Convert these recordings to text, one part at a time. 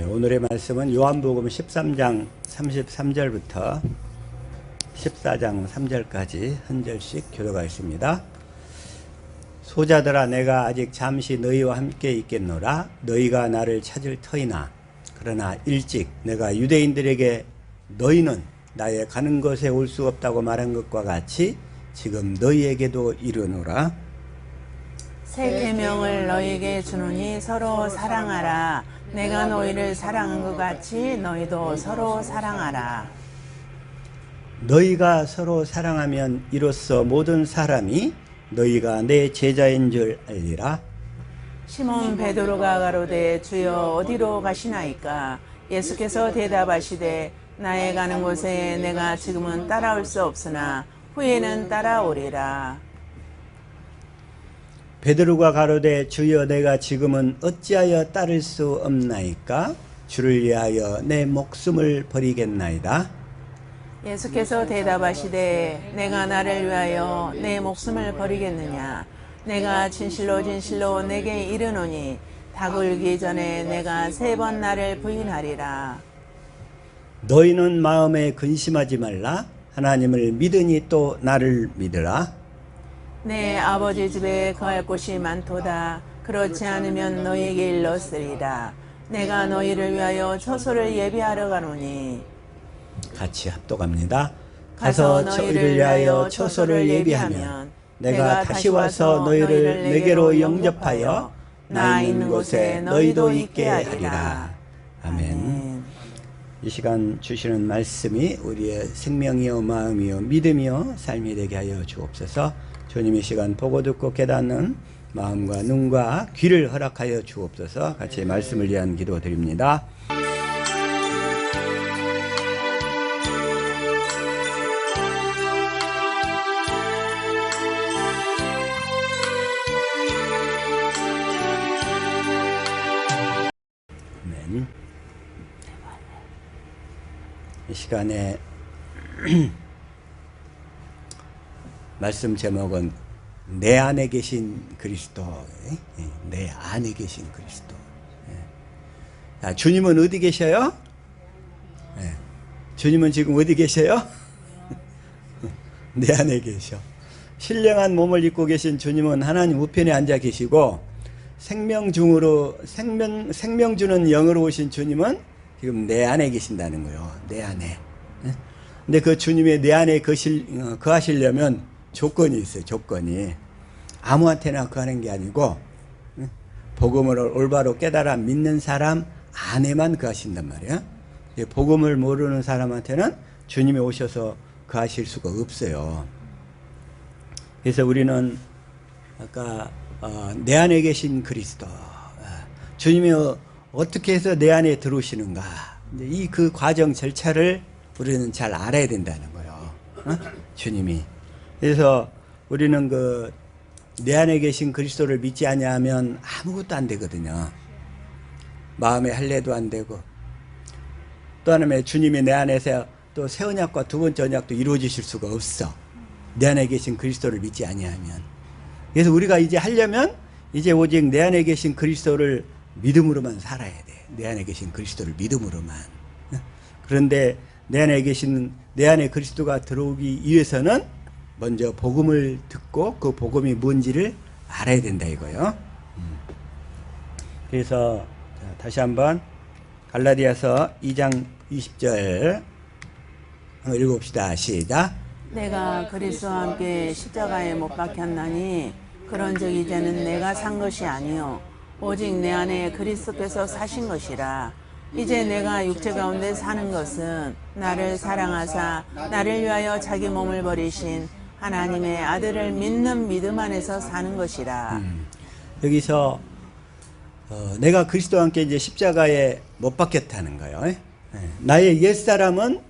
오늘의 말씀은 요한복음 13장 33절부터 14장 3절까지 한 절씩 교도가 있습니다. 소자들아, 내가 아직 잠시 너희와 함께 있겠노라. 너희가 나를 찾을 터이나 그러나 일찍 내가 유대인들에게 너희는 나의 가는 곳에 올 수 없다고 말한 것과 같이 지금 너희에게도 이르노라. 새 계명을 너희에게 주노니 서로 사랑하라. 내가 너희를 사랑한 것 같이 너희도 서로 사랑하라. 너희가 서로 사랑하면 이로써 모든 사람이 너희가 내 제자인 줄 알리라. 시몬 베드로가 가로되 주여 어디로 가시나이까? 예수께서 대답하시되 나의 가는 곳에 내가 지금은 따라올 수 없으나 후에는 따라오리라. 베드로가 가로되 주여 내가 지금은 어찌하여 따를 수 없나이까? 주를 위하여 내 목숨을 버리겠나이다. 예수께서 대답하시되 내가 나를 위하여 내 목숨을 버리겠느냐? 내가 진실로 진실로 내게 이르노니 닭 울기 전에 내가 3번 나를 부인하리라. 너희는 마음에 근심하지 말라. 하나님을 믿으니 또 나를 믿으라. 내 아버지 집에 거할 곳이 많도다. 그렇지 않으면 너희에게 일렀으리라. 내가 너희를 위하여 처소를 예비하러 가노니. 같이 합독합니다. 가서 너희를 위하여 처소를 예비하면 내가 다시 와서 너희를 내게로 영접하여 나 있는 곳에 너희도 있게 하리라. 아멘. 이 시간 주시는 말씀이 우리의 생명이요 마음이요 믿음이요 삶이 되게 하여 주옵소서. 주님의 시간 보고 듣고 깨닫는 마음과 눈과 귀를 허락하여 주옵소서. 같이 말씀을 위한 기도 드립니다. 아멘. 이 시간에 말씀 제목은 내 안에 계신 그리스도. 내 안에 계신 그리스도. 자, 주님은 어디 계셔요? 주님은 지금 어디 계셔요? 내 안에 계셔. 신령한 몸을 입고 계신 주님은 하나님 우편에 앉아 계시고 생명 주는 영으로 오신 주님은 지금 내 안에 계신다는 거예요. 내 안에. 근데 그 주님의 내 안에 거하시려면 조건이 있어요. 조건이. 아무한테나 거하는 게 아니고 복음을 올바로 깨달아 믿는 사람 안에만 거하신단 말이에요. 복음을 모르는 사람한테는 주님이 오셔서 거하실 수가 없어요. 그래서 우리는 아까 내 안에 계신 그리스도, 주님이 어떻게 해서 내 안에 들어오시는가, 이 그 과정 절차를 우리는 잘 알아야 된다는 거예요. 주님이. 그래서 우리는 그 내 안에 계신 그리스도를 믿지 아니하면 아무것도 안 되거든요. 마음의 할례도 안 되고, 또 하나는 주님이 내 안에서 또 새 언약과 두 번째 언약도 이루어지실 수가 없어. 내 안에 계신 그리스도를 믿지 아니하면. 그래서 우리가 이제 하려면 이제 오직 내 안에 계신 그리스도를 믿음으로만 살아야 돼. 내 안에 계신 그리스도를 믿음으로만. 그런데 내 안에 그리스도가 들어오기 위해서는 먼저 복음을 듣고 그 복음이 뭔지를 알아야 된다 이거요. 그래서 다시 한번 갈라디아서 2장 20절 한번 읽어봅시다. 시작. 내가 그리스도와 함께 십자가에 못 박혔나니 그런즉 이제는 내가 산 것이 아니요 오직 내 안에 그리스도께서 사신 것이라. 이제 내가 육체 가운데 사는 것은 나를 사랑하사 나를 위하여 자기 몸을 버리신 하나님의 아들을 믿는 믿음 안에서 사는 것이라. 여기서 내가 그리스도와 함께 이제 십자가에 못 박혔다는 거예요. 나의 옛사람은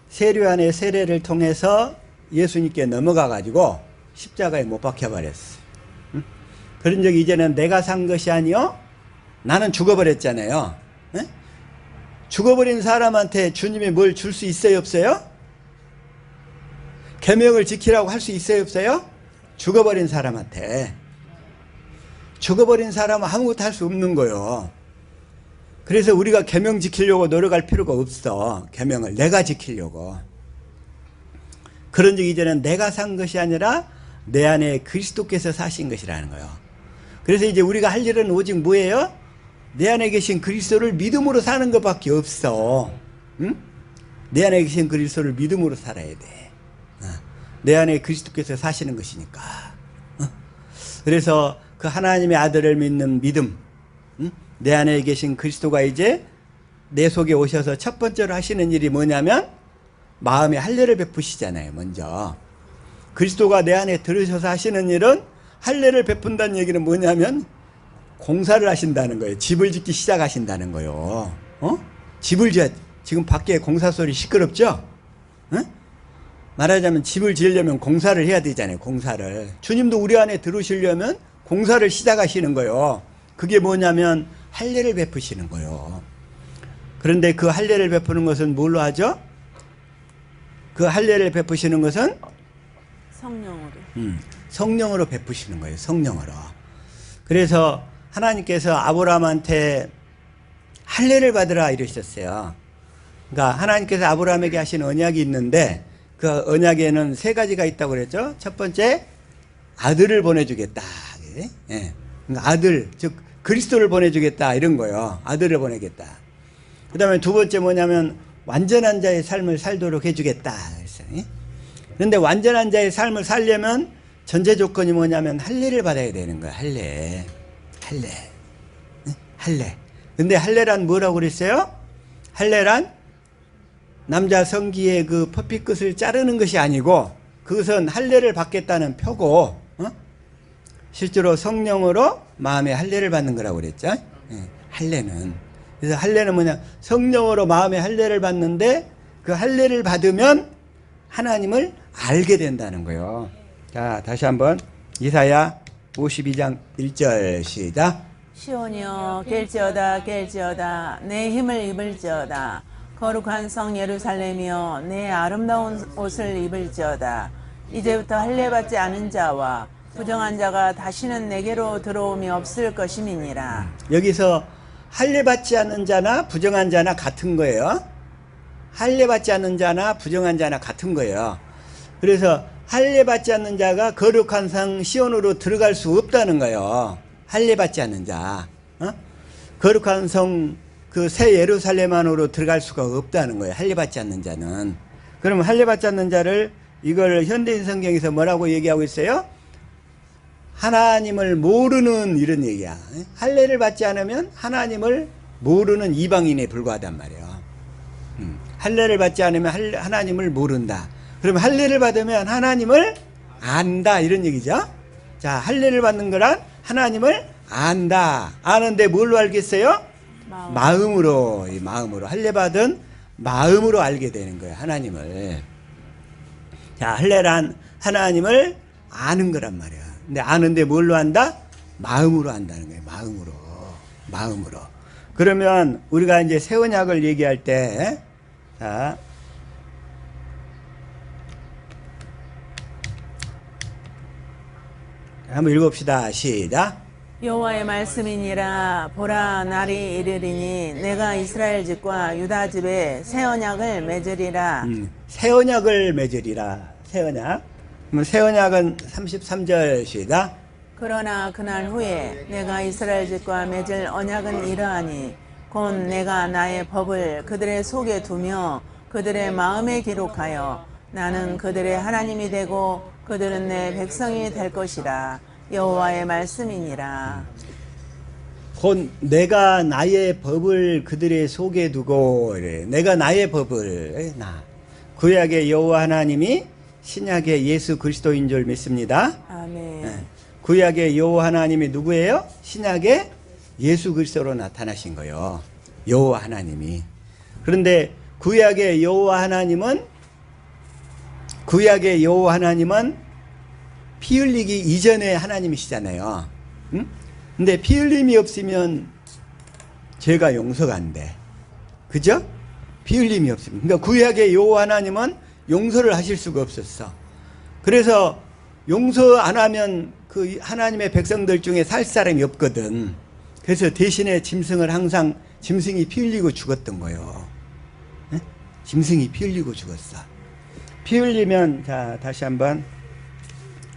세례 안에 세례를 통해서 예수님께 넘어가 가지고 십자가에 못 박혀버렸어. 그런 적이 이제는 내가 산 것이 아니요 나는 죽어버렸잖아요. 죽어버린 사람한테 주님이 뭘 줄 수 있어요 없어요? 계명을 지키라고 할 수 있어요 없어요? 죽어버린 사람한테. 죽어버린 사람은 아무것도 할 수 없는 거예요. 그래서 우리가 계명 지키려고 노력할 필요가 없어. 계명을 내가 지키려고. 그런즉 이제는 내가 산 것이 아니라 내 안에 그리스도께서 사신 것이라는 거예요. 그래서 이제 우리가 할 일은 오직 뭐예요? 내 안에 계신 그리스도를 믿음으로 사는 것밖에 없어. 응? 내 안에 계신 그리스도를 믿음으로 살아야 돼. 내 안에 그리스도께서 사시는 것이니까. 그래서 그 하나님의 아들을 믿는 믿음, 내 안에 계신 그리스도가 이제 내 속에 오셔서 첫 번째로 하시는 일이 뭐냐면 마음에 할례를 베푸시잖아요. 먼저 그리스도가 내 안에 들으셔서 하시는 일은 할례를 베푼다는 얘기는 뭐냐면 공사를 하신다는 거예요. 집을 짓기 시작하신다는 거예요. 집을 지어. 지금 밖에 공사 소리 시끄럽죠? 말하자면 집을 지으려면 공사를 해야 되잖아요. 공사를. 주님도 우리 안에 들어오시려면 공사를 시작하시는 거예요. 그게 뭐냐면 할례를 베푸시는 거예요. 그런데 그 할례를 베푸는 것은 뭘로 하죠? 그 할례를 베푸시는 것은 성령으로. 성령으로 베푸시는 거예요. 성령으로. 그래서 하나님께서 아브라함한테 할례를 받으라 이러셨어요. 그러니까 하나님께서 아브라함에게 하신 언약이 있는데 그 언약에는 세 가지가 있다고 그랬죠. 첫 번째, 아들을 보내주겠다. 예. 그러니까 아들, 즉 그리스도를 보내주겠다 이런 거예요. 아들을 보내겠다. 그 다음에 두 번째 뭐냐면 완전한 자의 삶을 살도록 해주겠다. 그랬어요. 그런데 완전한 자의 삶을 살려면 전제 조건이 뭐냐면 할례를 받아야 되는 거예요. 할례. 근데 할례란 뭐라고 그랬어요? 할례란 남자 성기의 그 퍼피 끝을 자르는 것이 아니고 그것은 할례를 받겠다는 표고, 실제로 성령으로 마음의 할례를 받는 거라고 그랬죠. 할례는. 그래서 할례는 뭐냐? 성령으로 마음의 할례를 받는데 그 할례를 받으면 하나님을 알게 된다는 거예요. 자, 다시 한번 이사야 52장 1절 시작. 시온이여 깰지어다 깰지어다 내 힘을 입을지어다 거룩한 성 예루살렘이여 내 아름다운 옷을 입을지어다 이제부터 할례받지 않은 자와 부정한 자가 다시는 내게로 들어옴이 없을 것임이니라. 여기서 할례받지 않는 자나 부정한 자나 같은 거예요. 할례받지 않는 자나 부정한 자나 같은 거예요. 그래서 할례받지 않는 자가 거룩한 성 시온으로 들어갈 수 없다는 거예요. 할례받지 않는 자, 거룩한 성 그 새 예루살렘 안으로 들어갈 수가 없다는 거예요. 할례받지 않는 자는. 그러면 할례받지 않는 자를 이걸 현대인 성경에서 뭐라고 얘기하고 있어요? 하나님을 모르는 이런 얘기야. 할례를 받지 않으면 하나님을 모르는 이방인에 불과하단 말이에요. 할례를 받지 않으면 하나님을 모른다. 그러면 할례를 받으면 하나님을 안다 이런 얘기죠. 자, 할례를 받는 거란 하나님을 안다. 아는데 뭘로 알겠어요? 마음으로. 이 마음으로. 할례 받은 마음으로 알게 되는 거예요. 하나님을. 자, 할례란 하나님을 아는 거란 말이야. 근데 아는데 뭘로 안다? 마음으로 안다는 거예요. 마음으로. 그러면 우리가 이제 새 언약을 얘기할 때, 자, 한번 읽읍시다. 시작. 여호와의 말씀이니라. 보라, 날이 이르리니 내가 이스라엘 집과 유다 집에 새 언약을 맺으리라. 새 언약을 맺으리라. 새 언약. 그럼 새 언약은 33절 시작. 그러나 그날 후에 내가 이스라엘 집과 맺을 언약은 이러하니 곧 내가 나의 법을 그들의 속에 두며 그들의 마음에 기록하여 나는 그들의 하나님이 되고 그들은 내 백성이 될 것이라. 여호와의 말씀이니라. 곧 내가 나의 법을 그들의 속에 두고 이래. 내가 나의 법을 구약의 여호와 하나님이 신약의 예수 그리스도인 줄 믿습니다. 아멘. 구약의 여호와 하나님이 누구예요? 신약의 예수 그리스도로 나타나신 거예요. 여호와 하나님이. 그런데 구약의 여호와 하나님은 피 흘리기 이전의 하나님이시잖아요. 응? 근데 피 흘림이 없으면 죄가 용서가 안 돼. 그죠? 피 흘림이 없으면. 그러니까 구약의 여호와 하나님은 용서를 하실 수가 없었어. 그래서 용서 안 하면 그 하나님의 백성들 중에 살 사람이 없거든. 그래서 대신에 짐승을 항상 짐승이 피 흘리고 죽었던 거예요. 예? 짐승이 피 흘리고 죽었어. 피 흘리면, 자, 다시 한번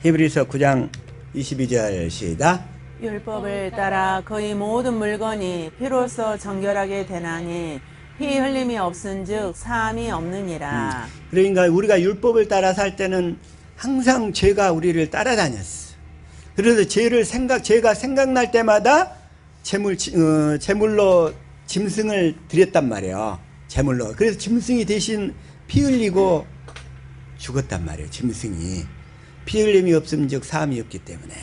히브리서 9장 22절 시작. 율법을 따라 거의 모든 물건이 피로써 정결하게 되나니 피 흘림이 없은즉 사함이 없느니라. 그러니까 우리가 율법을 따라 살 때는 항상 죄가 우리를 따라다녔어. 그래서 죄가 생각날 때마다 제물로 짐승을 드렸단 말이에요. 제물로. 그래서 짐승이 대신 피 흘리고 죽었단 말이에요. 짐승이. 피 흘림이 없음즉 사함이 없기 때문에.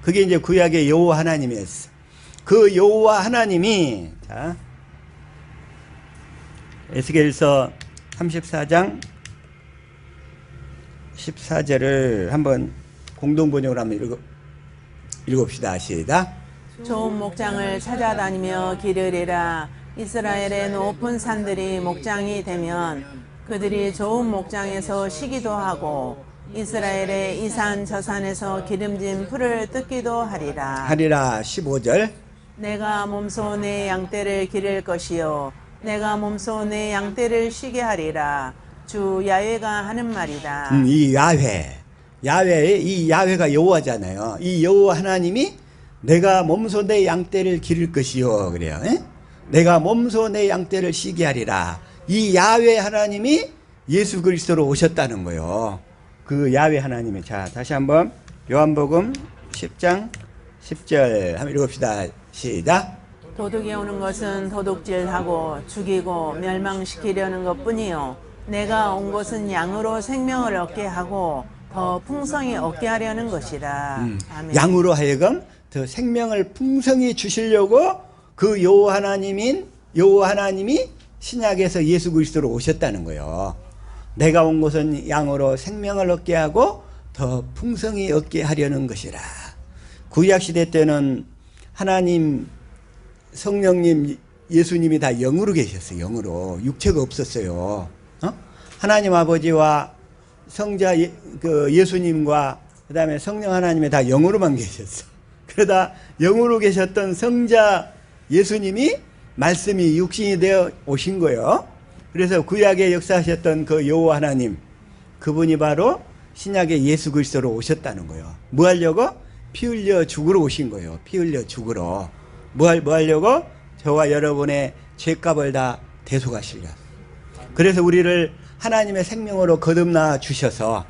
그게 이제 구약의 여호와 하나님이었어. 그 여호와 하나님이, 자, 에스겔서 34장 14절을 한번 공동번역으로 한번 읽읍시다. 시작. 좋은 목장을 찾아다니며 기르리라. 이스라엘의 높은 산들이 목장이 되면 그들이 좋은 목장에서 쉬기도 하고 이스라엘의 이 산 저 산에서 기름진 풀을 뜯기도 하리라. 15절. 내가 몸소 내 양떼를 기를 것이요 내가 몸소 내 양떼를 쉬게 하리라. 주 야훼가 하는 말이다. 이 야훼가 여호와잖아요. 이 여호와 하나님이 내가 몸소 내 양떼를 기를 것이요 그래요. 에? 내가 몸소 내 양떼를 쉬게 하리라. 이 야훼 하나님이 예수 그리스도로 오셨다는 거예요. 그 야훼 하나님이. 자, 다시 한번 요한복음 10장 10절 한번 읽읍시다. 시작. 도둑이 오는 것은 도둑질하고 죽이고 멸망시키려는 것뿐이요 내가 온 것은 양으로 생명을 얻게 하고 더 풍성히 얻게 하려는 것이라. 아멘. 양으로 하여금 더 생명을 풍성히 주시려고 그 여호와 하나님이 신약에서 예수 그리스도로 오셨다는 거예요. 내가 온 것은 양으로 생명을 얻게 하고 더 풍성히 얻게 하려는 것이라. 구약 시대 때는 하나님, 성령님, 예수님이 다 영으로 계셨어요. 영으로. 육체가 없었어요. 하나님 아버지와 성자 예수님과 그 다음에 성령 하나님이 다 영으로만 계셨어. 그러다 영으로 계셨던 성자 예수님이 말씀이 육신이 되어 오신 거예요. 그래서 구약에 역사하셨던 그 여호와 하나님, 그분이 바로 신약의 예수 그리스도로 오셨다는 거예요. 뭐 하려고? 피 흘려 죽으러 오신 거예요. 피 흘려 죽으러. 뭐 하려고? 저와 여러분의 죄값을 다 대속하시려. 그래서 우리를 하나님의 생명으로 거듭나 주셔서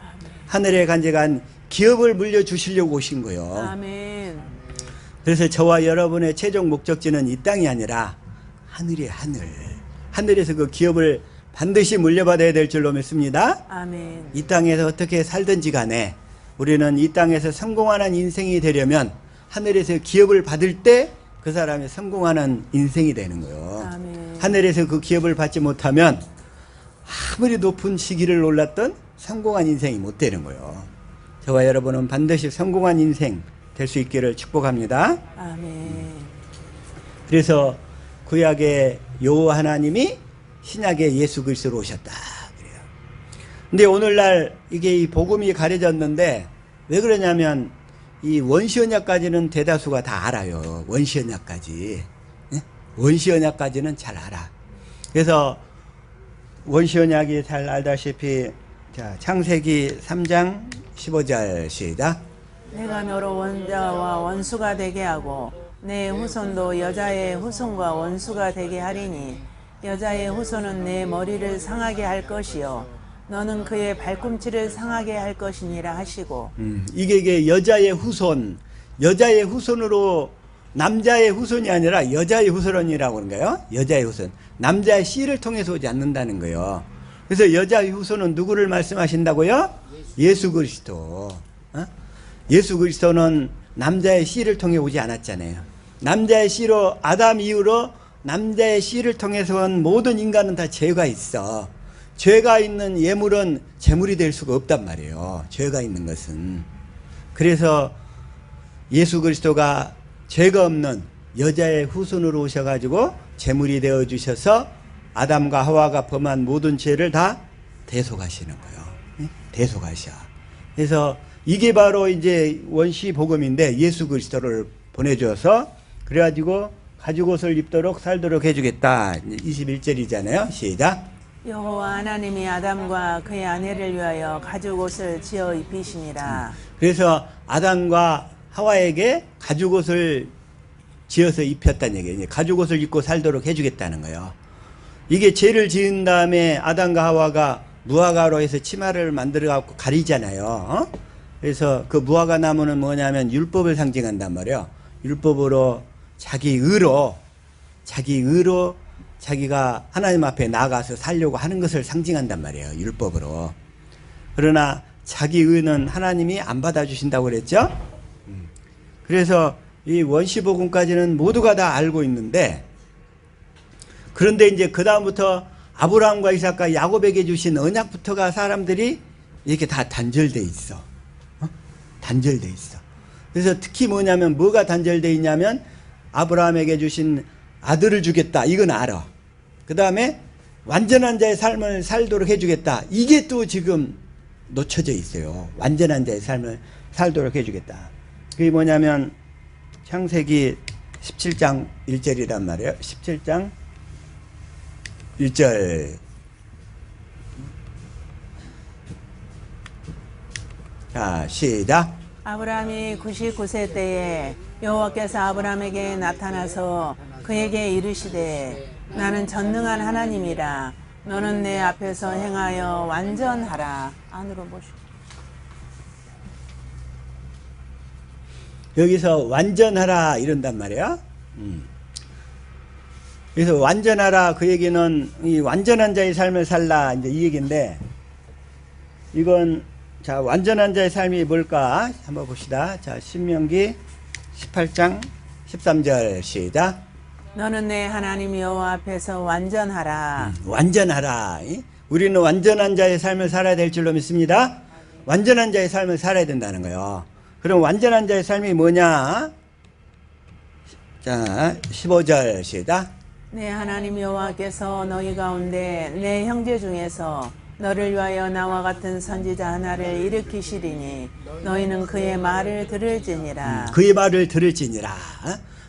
하늘에 간직한 기업을 물려주시려고 오신 거예요. 아멘. 그래서 저와 여러분의 최종 목적지는 이 땅이 아니라 하늘이에요. 하늘에서 그 기업을 반드시 물려받아야 될 줄로 믿습니다. 아멘. 이 땅에서 어떻게 살든지 간에 우리는 이 땅에서 성공하는 인생이 되려면 하늘에서 기업을 받을 때 그 사람이 성공하는 인생이 되는 거예요. 아멘. 하늘에서 그 기업을 받지 못하면 아무리 높은 시기를 올랐던 성공한 인생이 못 되는 거예요. 저와 여러분은 반드시 성공한 인생 될 수 있기를 축복합니다. 아멘. 그래서 구약의 여호와 하나님이 신약의 예수 그리스도로 오셨다 그래요. 근데 오늘날 이게 이 복음이 가려졌는데 왜 그러냐면 이 원시언약까지는 대다수가 다 알아요. 원시언약까지. 예? 원시언약까지는 잘 알아. 그래서 원시언약이 잘 알다시피 자, 창세기 3장 15절 시작. 내가 너로 원자와 원수가 되게 하고 내 후손도 여자의 후손과 원수가 되게 하리니 여자의 후손은 내 머리를 상하게 할 것이요 너는 그의 발꿈치를 상하게 할 것이니라 하시고. 이게 여자의 후손으로 남자의 후손이 아니라 여자의 후손이라고 그런 거예요. 여자의 후손. 남자의 씨를 통해서 오지 않는다는 거예요. 그래서 여자의 후손은 누구를 말씀하신다고요? 예수 그리스도. 예수 그리스도는 남자의 씨를 통해 오지 않았잖아요. 남자의 씨로 아담 이후로 남자의 씨를 통해서 온 모든 인간은 다 죄가 있어. 죄가 있는 예물은 제물이 될 수가 없단 말이에요. 죄가 있는 것은. 그래서 예수 그리스도가 죄가 없는 여자의 후손으로 오셔가지고 제물이 되어 주셔서 아담과 하와가 범한 모든 죄를 다 대속하시는 거예요. 대속하셔. 그래서 이게 바로 이제 원시 복음인데 예수 그리스도를 보내줘서 그래가지고 가죽 옷을 입도록 살도록 해주겠다. 21절이잖아요. 시작. 여호와 하나님이 아담과 그의 아내를 위하여 가죽 옷을 지어 입히시니라. 그래서 아담과 하와에게 가죽 옷을 지어서 입혔다는 얘기예요. 가죽 옷을 입고 살도록 해주겠다는 거예요. 이게 죄를 지은 다음에 아담과 하와가 무화과로 해서 치마를 만들어 갖고 가리잖아요. 그래서 그 무화과 나무는 뭐냐면 율법을 상징한단 말이에요. 율법으로 자기 의로 자기가 하나님 앞에 나가서 살려고 하는 것을 상징한단 말이에요. 율법으로. 그러나 자기 의는 하나님이 안 받아주신다고 그랬죠. 그래서 이 원시복음까지는 모두가 다 알고 있는데, 그런데 이제 그 다음부터 아브라함과 이삭과 야곱에게 주신 언약부터가 사람들이 이렇게 다 단절돼 있어. 단절돼 있어. 그래서 특히 뭐냐면 뭐가 단절돼 있냐면 아브라함에게 주신 아들을 주겠다. 이건 알아. 그 다음에 완전한 자의 삶을 살도록 해주겠다. 이게 또 지금 놓쳐져 있어요. 완전한 자의 삶을 살도록 해주겠다. 그게 뭐냐면 창세기 17장 1절이란 말이에요. 17장 1절. 자, 시작. 아브라함이 99세 때에 여호와께서 아브라함에게 나타나서 그에게 이르시되 나는 전능한 하나님이라. 너는 내 앞에서 행하여 완전하라. 안으로 보시오. 여기서 완전하라 이런단 말이야. 그래서 완전하라 그 얘기는 이 완전한 자의 삶을 살라 이제 이 얘기인데, 이건 자 완전한 자의 삶이 뭘까 한번 봅시다. 자 신명기 18장 13절 시작. 너는 내 하나님 여호와 앞에서 완전하라. 완전하라. 우리는 완전한 자의 삶을 살아야 될 줄로 믿습니다. 완전한 자의 삶을 살아야 된다는 거예요. 그럼 완전한 자의 삶이 뭐냐? 자 15절 시작. 내 하나님 여호와께서 너희 가운데 내 형제 중에서 너를 위하여 나와 같은 선지자 하나를 일으키시리니 너희는 그의 말을 들을지니라. 그의 말을 들을지니라.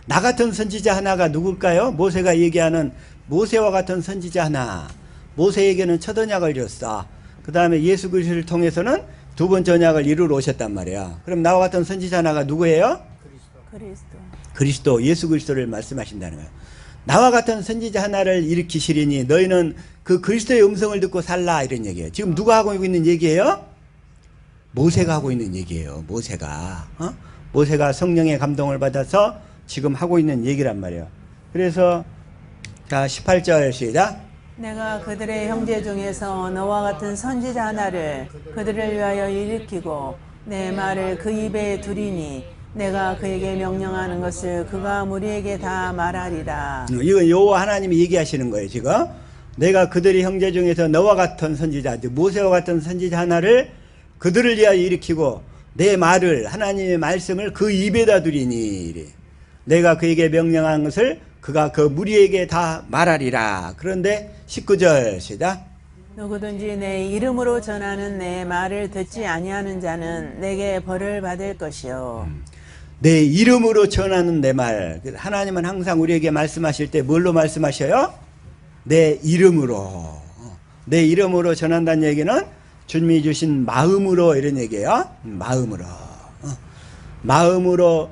나 같은 선지자 하나가 누굴까요? 모세가 얘기하는 모세와 같은 선지자 하나. 모세에게는 첫 언약을 줬어. 그 다음에 예수 그리스도를 통해서는 두 번째 언약을 이루러 오셨단 말이야. 그럼 나와 같은 선지자 하나가 누구예요? 그리스도, 예수 그리스도를 말씀하신다는 거예요. 나와 같은 선지자 하나를 일으키시리니 너희는 그 그리스도의 음성을 듣고 살라 이런 얘기예요. 지금 누가 하고 있는 얘기예요? 모세가 하고 있는 얘기예요. 모세가 성령의 감동을 받아서 지금 하고 있는 얘기란 말이에요. 그래서 자 18절 시작. 내가 그들의 형제 중에서 너와 같은 선지자 하나를 그들을 위하여 일으키고 내 말을 그 입에 두리니 내가 그에게 명령하는 것을 그가 무리에게 다 말하리라. 이건 여호와 하나님이 얘기하시는 거예요. 지금 내가 그들의 형제 중에서 너와 같은 선지자, 모세와 같은 선지자 하나를 그들을 위하여 일으키고 내 말을, 하나님의 말씀을 그 입에다 두리니 내가 그에게 명령한 것을 그가 그 무리에게 다 말하리라. 그런데 19절 시작. 누구든지 내 이름으로 전하는 내 말을 듣지 아니하는 자는 내게 벌을 받을 것이요. 내 이름으로 전하는 내 말. 하나님은 항상 우리에게 말씀하실 때 뭘로 말씀하셔요? 내 이름으로. 내 이름으로 전한다는 얘기는 주님이 주신 마음으로 이런 얘기예요. 마음으로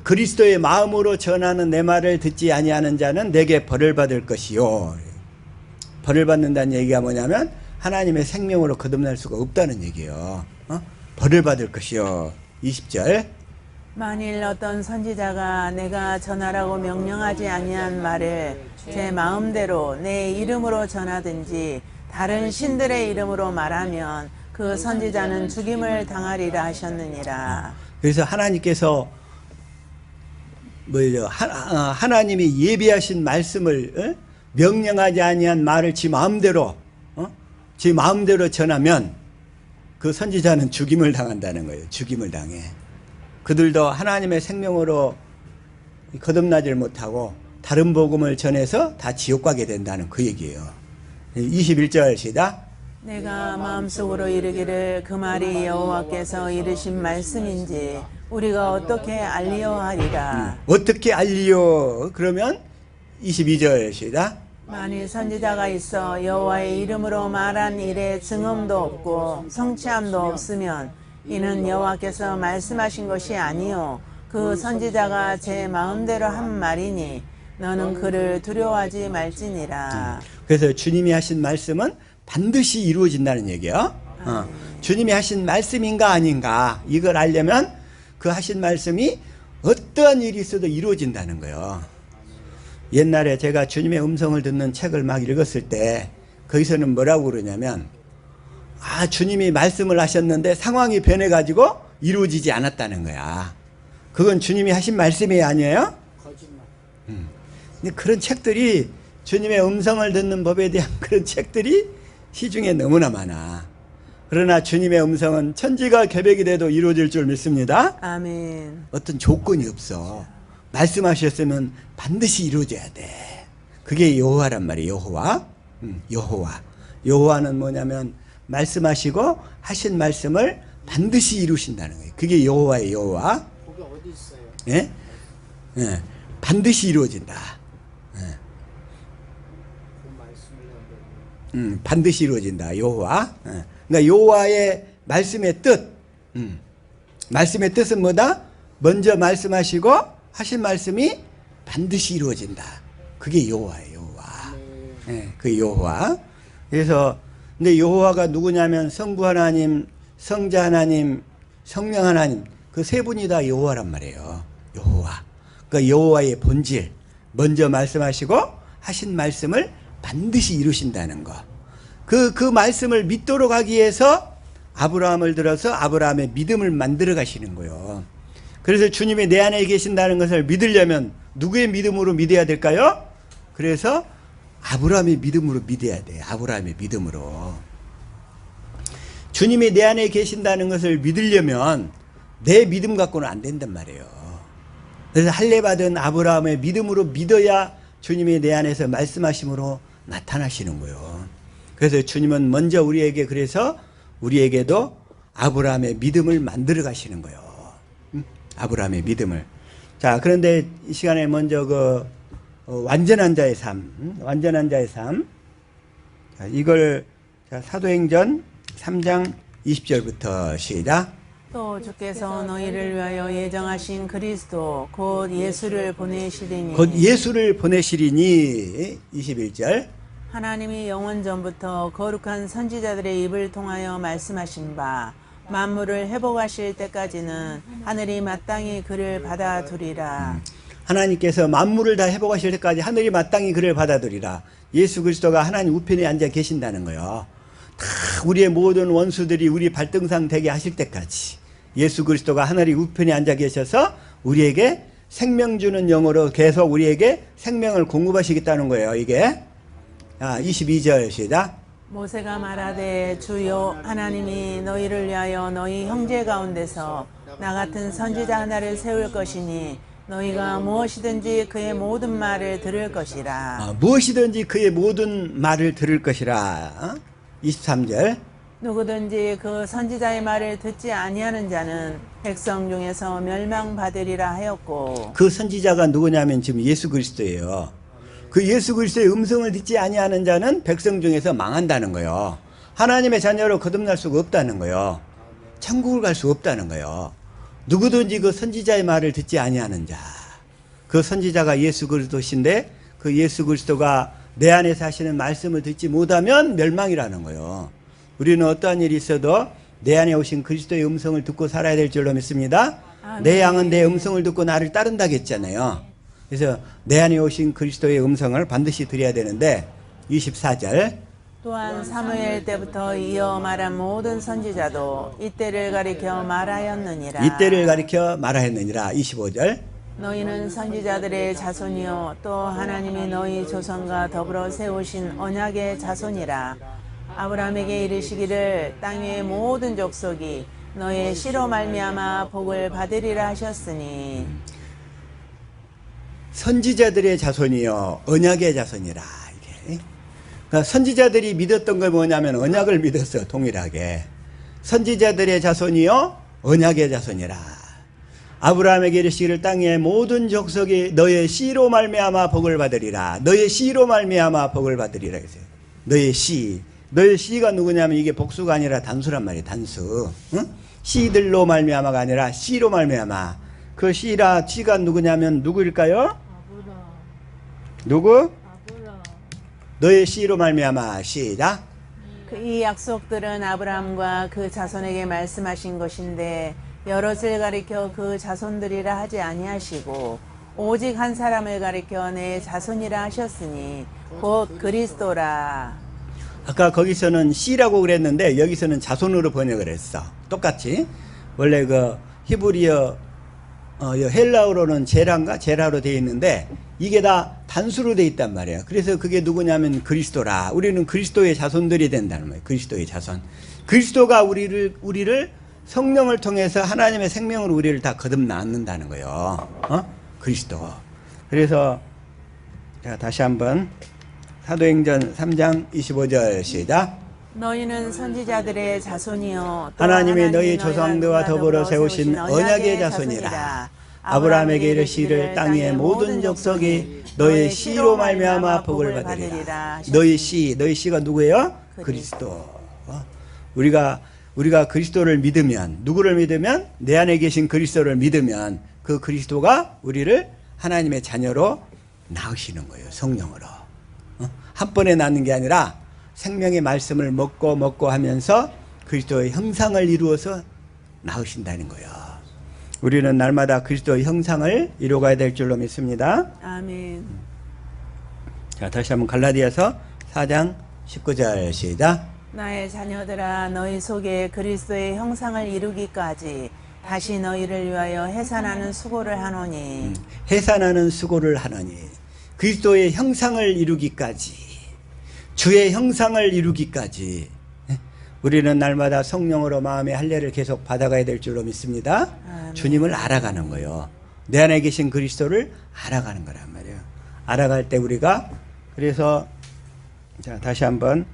그리스도의 마음으로 전하는 내 말을 듣지 아니하는 자는 내게 벌을 받을 것이요. 벌을 받는다는 얘기가 뭐냐면 하나님의 생명으로 거듭날 수가 없다는 얘기예요. 벌을 받을 것이요. 20절. 만일 어떤 선지자가 내가 전하라고 명령하지 아니한 말을 제 마음대로 내 이름으로 전하든지 다른 신들의 이름으로 말하면 그 선지자는 죽임을 당하리라 하셨느니라. 그래서 하나님께서 하나님이 예비하신 말씀을 명령하지 아니한 말을 지 마음대로 전하면 그 선지자는 죽임을 당한다는 거예요. 죽임을 당해. 그들도 하나님의 생명으로 거듭나질 못하고 다른 복음을 전해서 다 지옥 가게 된다는 그 얘기예요. 21절 시작. 내가 마음속으로 이르기를 그 말이 여호와께서 이르신 말씀인지 우리가 어떻게 알리어 하리라. 어떻게 알리요? 그러면 22절 시다. 만일 선지자가 있어 여호와의 이름으로 말한 일에 증언도 없고 성취함도 없으면 이는 여호와께서 말씀하신 것이 아니요 그 선지자가 제 마음대로 한 말이니 너는 그를 두려워하지 말지니라. 그래서 주님이 하신 말씀은 반드시 이루어진다는 얘기예요. 주님이 하신 말씀인가 아닌가 이걸 알려면 그 하신 말씀이 어떠한 일이 있어도 이루어진다는 거예요. 옛날에 제가 주님의 음성을 듣는 책을 막 읽었을 때 거기서는 뭐라고 그러냐면 주님이 말씀을 하셨는데 상황이 변해가지고 이루어지지 않았다는 거야. 그건 주님이 하신 말씀이 아니에요? 근데 그런 책들이 주님의 음성을 듣는 법에 대한 그런 책들이 시중에 너무나 많아. 그러나 주님의 음성은 천지가 개벽이 돼도 이루어질 줄 믿습니다. 아멘. 어떤 조건이 없어. 말씀하셨으면 반드시 이루어져야 돼. 그게 여호와란 말이에요. 여호와. 여호와는 뭐냐면 말씀하시고 하신 말씀을 반드시 이루신다는 거예요. 그게 여호와의 여호와. 거기 어디 있어요? 예? 예. 반드시 이루어진다. 그 말씀을 반드시 이루어진다. 여호와. 그러니까 여호와의 말씀의 뜻. 말씀의 뜻은 뭐다? 먼저 말씀하시고 하신 말씀이 반드시 이루어진다. 그게 여호와예요. 여호와. 네, 그 여호와. 그래서 근데 여호와가 누구냐면 성부 하나님, 성자 하나님, 성령 하나님 그 세 분이 다 여호와란 말이에요. 여호와. 그러니까 여호와의 본질. 먼저 말씀하시고 하신 말씀을 반드시 이루신다는 거. 그 말씀을 믿도록 하기 위해서 아브라함을 들어서 아브라함의 믿음을 만들어 가시는 거예요. 그래서 주님이 내 안에 계신다는 것을 믿으려면 누구의 믿음으로 믿어야 될까요? 그래서 아브라함의 믿음으로 믿어야 돼. 아브라함의 믿음으로. 주님이 내 안에 계신다는 것을 믿으려면 내 믿음 갖고는 안 된단 말이에요. 그래서 할례받은 아브라함의 믿음으로 믿어야 주님이 내 안에서 말씀하심으로 나타나시는 거예요. 그래서 주님은 먼저 우리에게 그래서 우리에게도 아브라함의 믿음을 만들어 가시는 거예요. 아브라함의 믿음을. 자, 그런데 이 시간에 먼저 완전한 자의 삶, 완전한 자의 삶. 자, 이걸 사도행전 3장 20절부터 시작. 또 주께서 너희를 위하여 예정하신 그리스도 곧 예수를 보내시리니 곧 예수를 보내시리니 21절. 하나님이 영원 전부터 거룩한 선지자들의 입을 통하여 말씀하신 바 만물을 회복하실 때까지는 하늘이 마땅히 그를 받아두리라. 하나님께서 만물을 다 회복하실 때까지 하늘이 마땅히 그를 받아두리라. 예수 그리스도가 하나님 우편에 앉아 계신다는 거예요. 다 우리의 모든 원수들이 우리 발등상 되게 하실 때까지 예수 그리스도가 하늘이 우편에 앉아 계셔서 우리에게 생명 주는 영으로 계속 우리에게 생명을 공급하시겠다는 거예요. 이게 22절 시작. 모세가 말하되 주여 하나님이 너희를 위하여 너희 형제 가운데서 나 같은 선지자 하나를 세울 것이니 너희가 무엇이든지 그의 모든 말을 들을 것이라. 무엇이든지 그의 모든 말을 들을 것이라. 23절. 누구든지 그 선지자의 말을 듣지 아니하는 자는 백성 중에서 멸망받으리라 하였고. 그 선지자가 누구냐면 지금 예수 그리스도예요. 그 예수 그리스도의 음성을 듣지 아니하는 자는 백성 중에서 망한다는 거예요. 하나님의 자녀로 거듭날 수가 없다는 거예요. 천국을 갈 수 없다는 거예요. 누구든지 그 선지자의 말을 듣지 아니하는 자. 그 선지자가 예수 그리스도신데 그 예수 그리스도가 내 안에 사시는 말씀을 듣지 못하면 멸망이라는 거예요. 우리는 어떠한 일이 있어도 내 안에 오신 그리스도의 음성을 듣고 살아야 될 줄로 믿습니다. 내 양은 내 음성을 듣고 나를 따른다고 했잖아요. 그래서 내 안에 오신 그리스도의 음성을 반드시 들어야 되는데 24절. 또한 사무엘 때부터 이어 말한 모든 선지자도 이때를 가리켜 말하였느니라. 이때를 가리켜 말하였느니라. 25절. 너희는 선지자들의 자손이요 또 하나님이 너희 조상과 더불어 세우신 언약의 자손이라. 아브라함에게 이르시기를 땅 위의 모든 족속이 너의 씨로 말미암아 복을 받으리라 하셨으니. 선지자들의 자손이요 언약의 자손이라. 이게. 그러니까 선지자들이 믿었던 게 뭐냐면 언약을 믿었어요. 동일하게. 선지자들의 자손이요 언약의 자손이라. 아브라함에게 이르시기를 땅의 모든 족속이 너의 씨로 말미암아 복을 받으리라. 너의 씨로 말미암아 복을 받으리라 했어요. 너의 씨. 너의 씨가 누구냐면 이게 복수가 아니라 단수란 말이에요. 단수. 응? 씨들로 말미암아가 아니라 씨로 말미암아. 그 씨가 누구냐면 누구일까요? 누구? 너의 씨로 말미암아. 시작. 이 약속들은 아브라함과 그 자손에게 말씀하신 것인데 여럿을 가리켜 그 자손들이라 하지 아니하시고 오직 한 사람을 가리켜 내 자손이라 하셨으니 곧 그리스도라. 아까 거기서는 씨라고 그랬는데 여기서는 자손으로 번역을 했어. 똑같이. 원래 그 히브리어 헬라어로는 제라로 되어 있는데 이게 다 단수로 되어 있단 말이에요. 그래서 그게 누구냐면 그리스도라. 우리는 그리스도의 자손들이 된다는 거예요. 그리스도의 자손. 그리스도가 우리를 성령을 통해서 하나님의 생명으로 우리를 다 거듭났는다는 거예요. 그리스도. 그래서 자, 다시 한번 사도행전 3장 25절 시작. 너희는 선지자들의 자손이요 또 하나님이 너희 조상들과 더불어 세우신 언약의 자손이라. 아브라함에게 이르시기를 땅의 모든 족속이 너의 씨로 말미암아 복을 받으리라. 너의 씨가 누구예요? 그리스도. 우리가 그리스도를 믿으면, 누구를 믿으면? 내 안에 계신 그리스도를 믿으면 그 그리스도가 우리를 하나님의 자녀로 낳으시는 거예요. 성령으로. 한 번에 낳는 게 아니라 생명의 말씀을 먹고 하면서 그리스도의 형상을 이루어서 낳으신다는 거예요. 우리는 날마다 그리스도의 형상을 이루어가야 될 줄로 믿습니다. 아멘. 자, 다시 한번 갈라디아서 4장 19절 시작. 나의 자녀들아 너희 속에 그리스도의 형상을 이루기까지 다시 너희를 위하여 해산하는 수고를 하노니. 해산하는 수고를 하노니. 그리스도의 형상을 이루기까지, 주의 형상을 이루기까지 우리는 날마다 성령으로 마음의 할례를 계속 받아가야 될 줄로 믿습니다. 아멘. 주님을 알아가는 거예요. 내 안에 계신 그리스도를 알아가는 거란 말이에요. 알아갈 때 우리가, 그래서 자, 다시 한번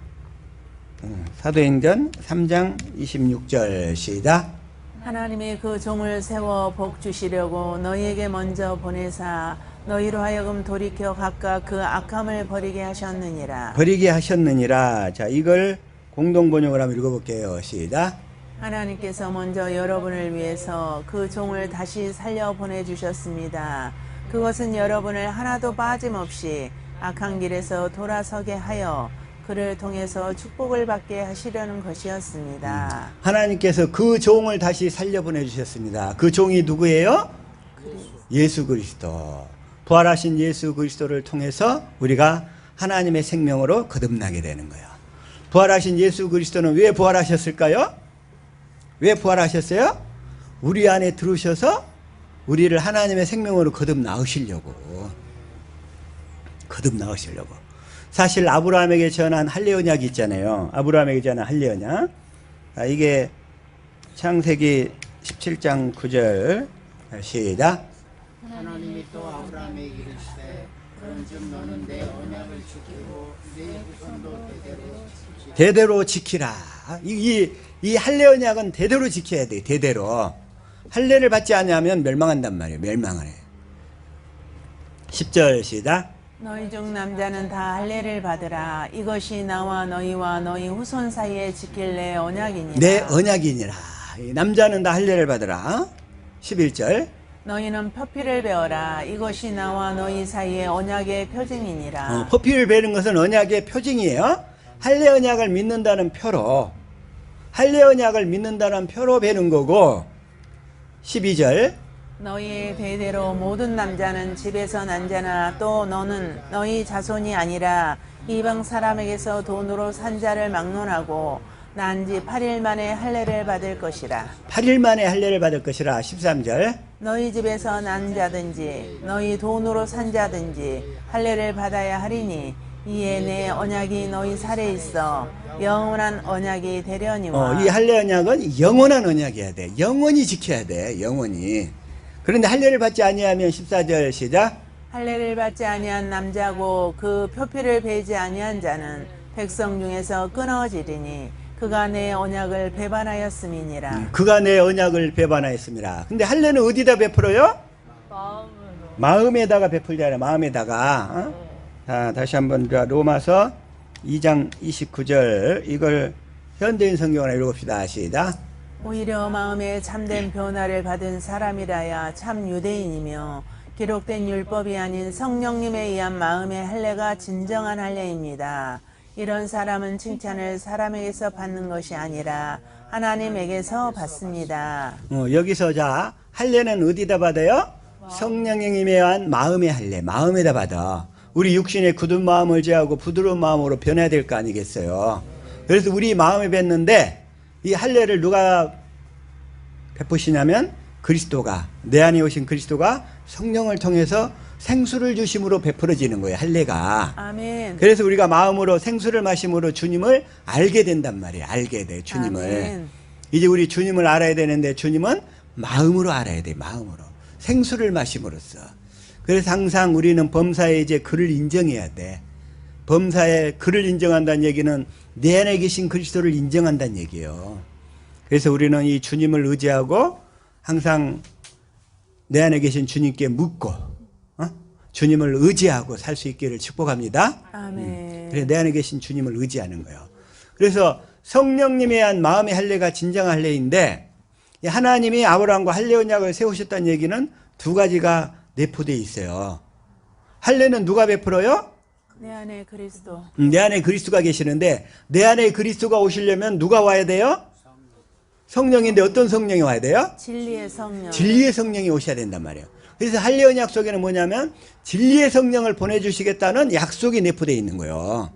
사도행전 3장 26절 시작. 하나님이 그 종을 세워 복 주시려고 너희에게 먼저 보내사 너희로 하여금 돌이켜 각각 그 악함을 버리게 하셨느니라. 버리게 하셨느니라. 자, 이걸 공동 번역을 한번 읽어볼게요. 시작. 하나님께서 먼저 여러분을 위해서 그 종을 다시 살려 보내주셨습니다. 그것은 여러분을 하나도 빠짐없이 악한 길에서 돌아서게 하여 그를 통해서 축복을 받게 하시려는 것이었습니다. 하나님께서 그 종을 다시 살려 보내주셨습니다. 그 종이 누구예요? 예수 그리스도. 부활하신 예수 그리스도를 통해서 우리가 하나님의 생명으로 거듭나게 되는 거예요. 부활하신 예수 그리스도는 왜 부활하셨을까요? 왜 부활하셨어요? 우리 안에 들어오셔서 우리를 하나님의 생명으로 거듭나으시려고. 사실 아브라함에게 전한 할례 언약이 있잖아요. 아브라함에게 전한 할례 언약. 이게 창세기 17장 9절 시작. 하나님이 또 아브라함에게 이르시되 그런즉 너는 내 언약을 지키고 내 후손도 대대로 지키라. 이 할례 언약은 대대로 지켜야 돼. 대대로. 할례를 받지 않으면 멸망한단 말이에요. 멸망을 해. 10절 시작. 너희 중 남자는 다 할례를 받으라. 이것이 나와 너희와 너희 후손 사이에 지킬 내 언약이니라. 내 언약이니라. 남자는 다 할례를 받으라. 11절. 너희는 표피를 베어라. 이것이 나와 너희 사이에 언약의 표징이니라. 표피를 베는 것은 언약의 표징이에요. 할례 언약을 믿는다는 표로, 할례 언약을 믿는다는 표로 베는 거고. 12절. 너희의 대대로 모든 남자는 집에서 난 자나 또 너는 너희 자손이 아니라 이방 사람에게서 돈으로 산 자를 막론하고 난 지 8일 만에 할례를 받을 것이라. 8일 만에 할례를 받을 것이라. 13절. 너희 집에서 난 자든지 너희 돈으로 산 자든지 할례를 받아야 하리니 이에 내 언약이 너희 살에 있어 영원한 언약이 되려니와. 이 할례 언약은 영원한 언약이어야 돼. 영원히 지켜야 돼. 영원히. 그런데 할례를 받지 아니하면 14절 시작. 할례를 받지 아니한 남자고 그 표피를 베지 아니한 자는 백성 중에서 끊어지리니 그가 내 언약을 배반하였음이니라. 그가 내 언약을 배반하였습니다. 근데 할례는 어디다 베풀어요? 마음에다가 베풀잖아요. 마음에다가. 자, 다시 한번 로마서 2장 29절 이걸 현대인 성경으로 읽읍시다. 시작. 오히려 마음에 참된 변화를 받은 사람이라야 참 유대인이며 기록된 율법이 아닌 성령님에 의한 마음의 할례가 진정한 할례입니다. 이런 사람은 칭찬을 사람에게서 받는 것이 아니라 하나님에게서 받습니다. 여기서 자 할례는 어디다 받아요? 성령님에 의한 마음의 할례, 마음에다 받아. 우리 육신의 굳은 마음을 제하고 부드러운 마음으로 변해야 될 거 아니겠어요? 그래서 우리 마음에 뱉는데 이 할례를 누가 베푸시냐면 그리스도가, 내 안에 오신 그리스도가 성령을 통해서 생수를 주심으로 베풀어지는 거예요. 할례가. 아멘. 그래서 우리가 마음으로 생수를 마심으로 주님을 알게 된단 말이에요. 알게 돼, 주님을. 아멘. 이제 우리 주님을 알아야 되는데 주님은 마음으로 알아야 돼. 마음으로. 생수를 마심으로써. 그래서 항상 우리는 범사에 이제 그를 인정해야 돼. 범사에 그를 인정한다는 얘기는 내 안에 계신 그리스도를 인정한다는 얘기예요. 그래서 우리는 이 주님을 의지하고 항상 내 안에 계신 주님께 묻고 주님을 의지하고 살 수 있기를 축복합니다. 아멘. 그래서 내 안에 계신 주님을 의지하는 거예요. 그래서 성령님에 의한 마음의 할례가 진정한 할례인데 하나님이 아브라함과 할례 언약을 세우셨다는 얘기는 두 가지가 내포되어 있어요. 할례는 누가 베풀어요? 내 안에 그리스도. 내 안에 그리스도가 계시는데 내 안에 그리스도가 오시려면 누가 와야 돼요? 성령인데 어떤 성령이 와야 돼요? 진리의 성령. 진리의 성령이 오셔야 된단 말이에요. 그래서 할례 언약 속에는 뭐냐면 진리의 성령을 보내주시겠다는 약속이 내포되어 있는 거예요.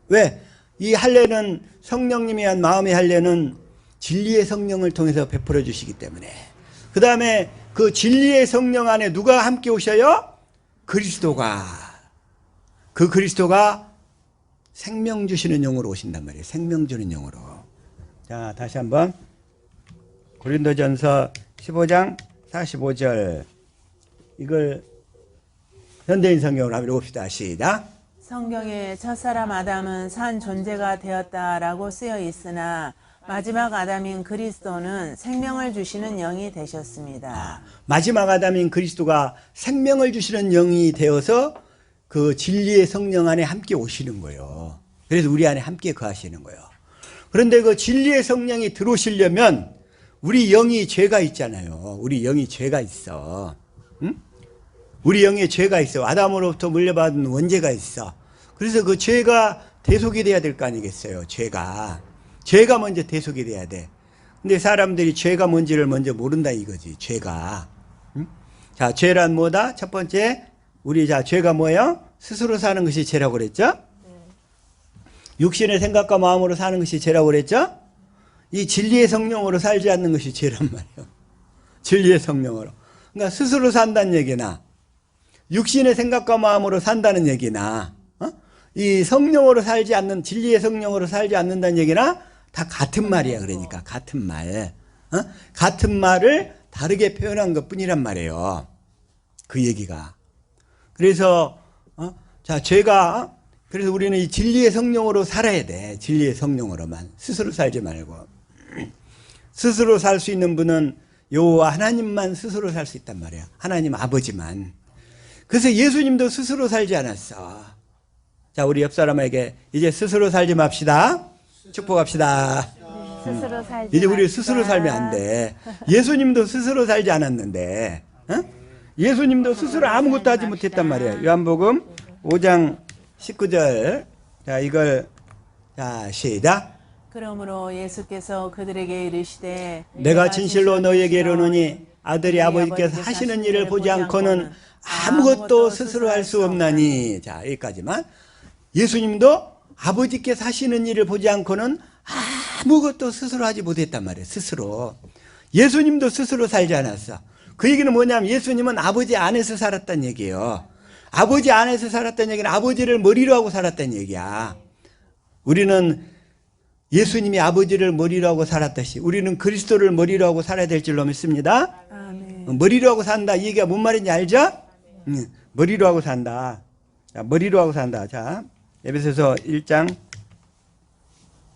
왜? 이 할례는 성령님이 한 마음의 할례는 진리의 성령을 통해서 베풀어 주시기 때문에 그 다음에 그 진리의 성령 안에 누가 함께 오셔요? 그리스도가. 그 그리스도가 생명 주시는 영으로 오신단 말이에요. 생명 주는 영으로. 자, 다시 한번 고린도전서 15장 45절 이걸 현대인 성경으로 한번 읽읍시다. 시작. 성경에 첫사람 아담은 산 존재가 되었다라고 쓰여 있으나 마지막 아담인 그리스도는 생명을 주시는 영이 되셨습니다. 마지막 아담인 그리스도가 생명을 주시는 영이 되어서 그 진리의 성령 안에 함께 오시는 거예요. 그래서 우리 안에 함께 거하시는 거예요. 그런데 그 진리의 성령이 들어오시려면 우리 영이 죄가 있잖아요. 우리 영이 죄가 있어. 응? 우리 영에 죄가 있어. 아담으로부터 물려받은 원죄가 있어. 그래서 그 죄가 대속이 돼야 될 거 아니겠어요. 죄가 먼저 대속이 돼야 돼. 근데 사람들이 죄가 뭔지를 먼저 모른다 이거지. 죄가. 응? 자, 죄란 뭐다? 첫 번째 우리 죄가 뭐예요? 스스로 사는 것이 죄라고 그랬죠? 육신의 생각과 마음으로 사는 것이 죄라고 그랬죠? 이 진리의 성령으로 살지 않는 것이 죄란 말이에요. 진리의 성령으로. 그러니까 스스로 산다는 얘기나 육신의 생각과 마음으로 산다는 얘기나 이 성령으로 살지 않는 진리의 성령으로 살지 않는다는 얘기나 다 같은 말이야. 그러니까 같은 말. 같은 말을 다르게 표현한 것뿐이란 말이에요. 그 얘기가. 그래서 자, 죄가 그래서 우리는 이 진리의 성령으로 살아야 돼. 진리의 성령으로만. 스스로 살지 말고. 스스로 살 수 있는 분은 여호와 하나님만 스스로 살 수 있단 말이야. 하나님 아버지만. 그래서 예수님도 스스로 살지 않았어. 자, 우리 옆 사람에게 이제 스스로 살지 맙시다. 축복합시다. 스스로 살지 이제 우리 맙시다. 스스로 살면 안 돼. 예수님도 스스로 살지 않았는데 예수님도 스스로 아무것도 하지 못했단 말이에요. 요한복음 5장 19절. 자, 이걸 자, 시작. 그러므로 예수께서 그들에게 이르시되 내가 진실로 너희에게 이르노니 아들이 아버지께서 하시는 일을 보지 않고는 아무것도 스스로 할 수 없나니. 자, 여기까지만. 예수님도 아버지께서 하시는 일을 보지 않고는 아무것도 스스로 하지 못했단 말이에요. 스스로. 예수님도 스스로 살지 않았어. 그 얘기는 뭐냐면 예수님은 아버지 안에서 살았다는 얘기예요. 아버지 안에서 살았다는 얘기는 아버지를 머리로 하고 살았다는 얘기야. 우리는 예수님이 아버지를 머리로 하고 살았듯이 우리는 그리스도를 머리로 하고 살아야 될 줄로 믿습니다. 아멘. 머리로 하고 산다. 이 얘기가 뭔 말인지 알죠? 머리로 하고 산다. 자, 머리로 하고 산다. 자, 에베소서 1장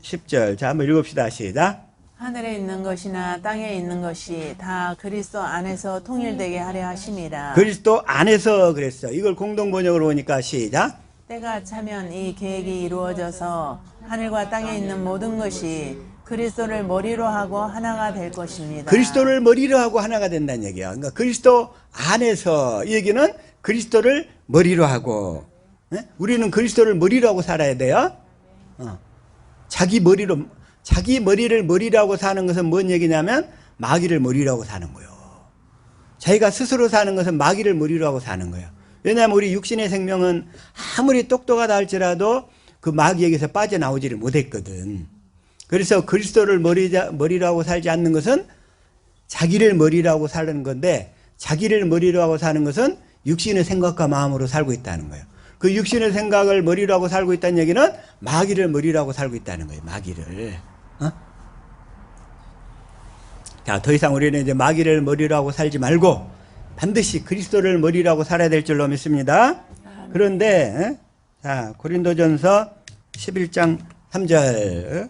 10절. 자, 한번 읽읍시다. 시작. 하늘에 있는 것이나 땅에 있는 것이 다 그리스도 안에서 통일되게 하려 하심이라. 그리스도 안에서 그랬어. 이걸 공동 번역으로 보니까 시작. 때가 차면 이 계획이 이루어져서 하늘과 땅에 있는 모든 것이 그리스도를 머리로 하고 하나가 될 것입니다. 그리스도를 머리로 하고 하나가 된다는 얘기야. 그러니까 그리스도 안에서, 이 얘기는 그리스도를 머리로 하고, 네? 우리는 그리스도를 머리로 하고 살아야 돼요. 자기 머리를 머리로 하고 사는 것은 뭔 얘기냐면 마귀를 머리로 하고 사는 거예요. 자기가 스스로 사는 것은 마귀를 머리로 하고 사는 거예요. 왜냐하면 우리 육신의 생명은 아무리 똑똑하다 할지라도 그 마귀에게서 빠져나오지를 못했거든. 그래서 그리스도를 머리로 하고 살지 않는 것은 자기를 머리로 하고 사는 건데, 자기를 머리로 하고 사는 것은 육신의 생각과 마음으로 살고 있다는 거예요. 그 육신의 생각을 머리로 하고 살고 있다는 얘기는 마귀를 머리로 하고 살고 있다는 거예요. 마귀를. 자, 더 이상 우리는 이제 마귀를 머리로 하고 살지 말고 반드시 그리스도를 머리로 하고 살아야 될 줄로 믿습니다. 그런데 자, 고린도전서 11장 3절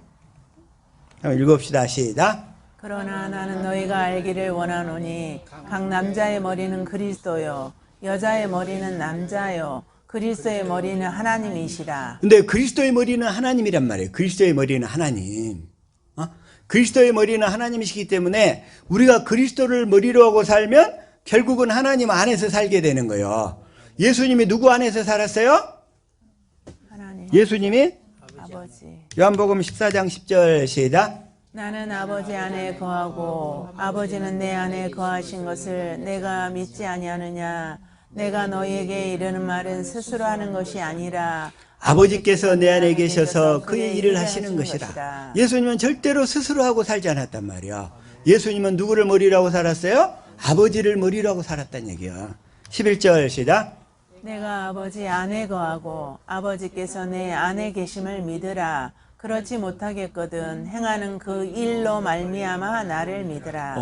한번 읽읍시다. 시작. 그러나 나는 너희가 알기를 원하노니 각 남자의 머리는 그리스도요 여자의 머리는 남자요 그리스도의 머리는 하나님이시라. 근데 그리스도의 머리는 하나님이란 말이에요. 그리스도의 머리는 하나님. 그리스도의 머리는 하나님이시기 때문에 우리가 그리스도를 머리로 하고 살면 결국은 하나님 안에서 살게 되는 거예요. 예수님이 누구 안에서 살았어요? 하나님. 예수님이 아버지. 요한복음 14장 10절 시작. 나는 아버지 안에 거하고 아버지는 내 안에 거하신 것을 내가 믿지 아니하느냐. 내가 너희에게 이르는 말은 스스로 하는 것이 아니라 아버지께서 내 안에 계셔서 그의 일을 하시는 것이라. 예수님은 절대로 스스로 하고 살지 않았단 말이야. 예수님은 누구를 머리로 하고 살았어요? 아버지를 머리로 하고 살았단 얘기야. 11절 시작. 내가 아버지 안에 거하고 아버지께서 내 안에 계심을 믿으라. 그렇지 못하겠거든 행하는 그 일로 말미암아 나를 믿으라.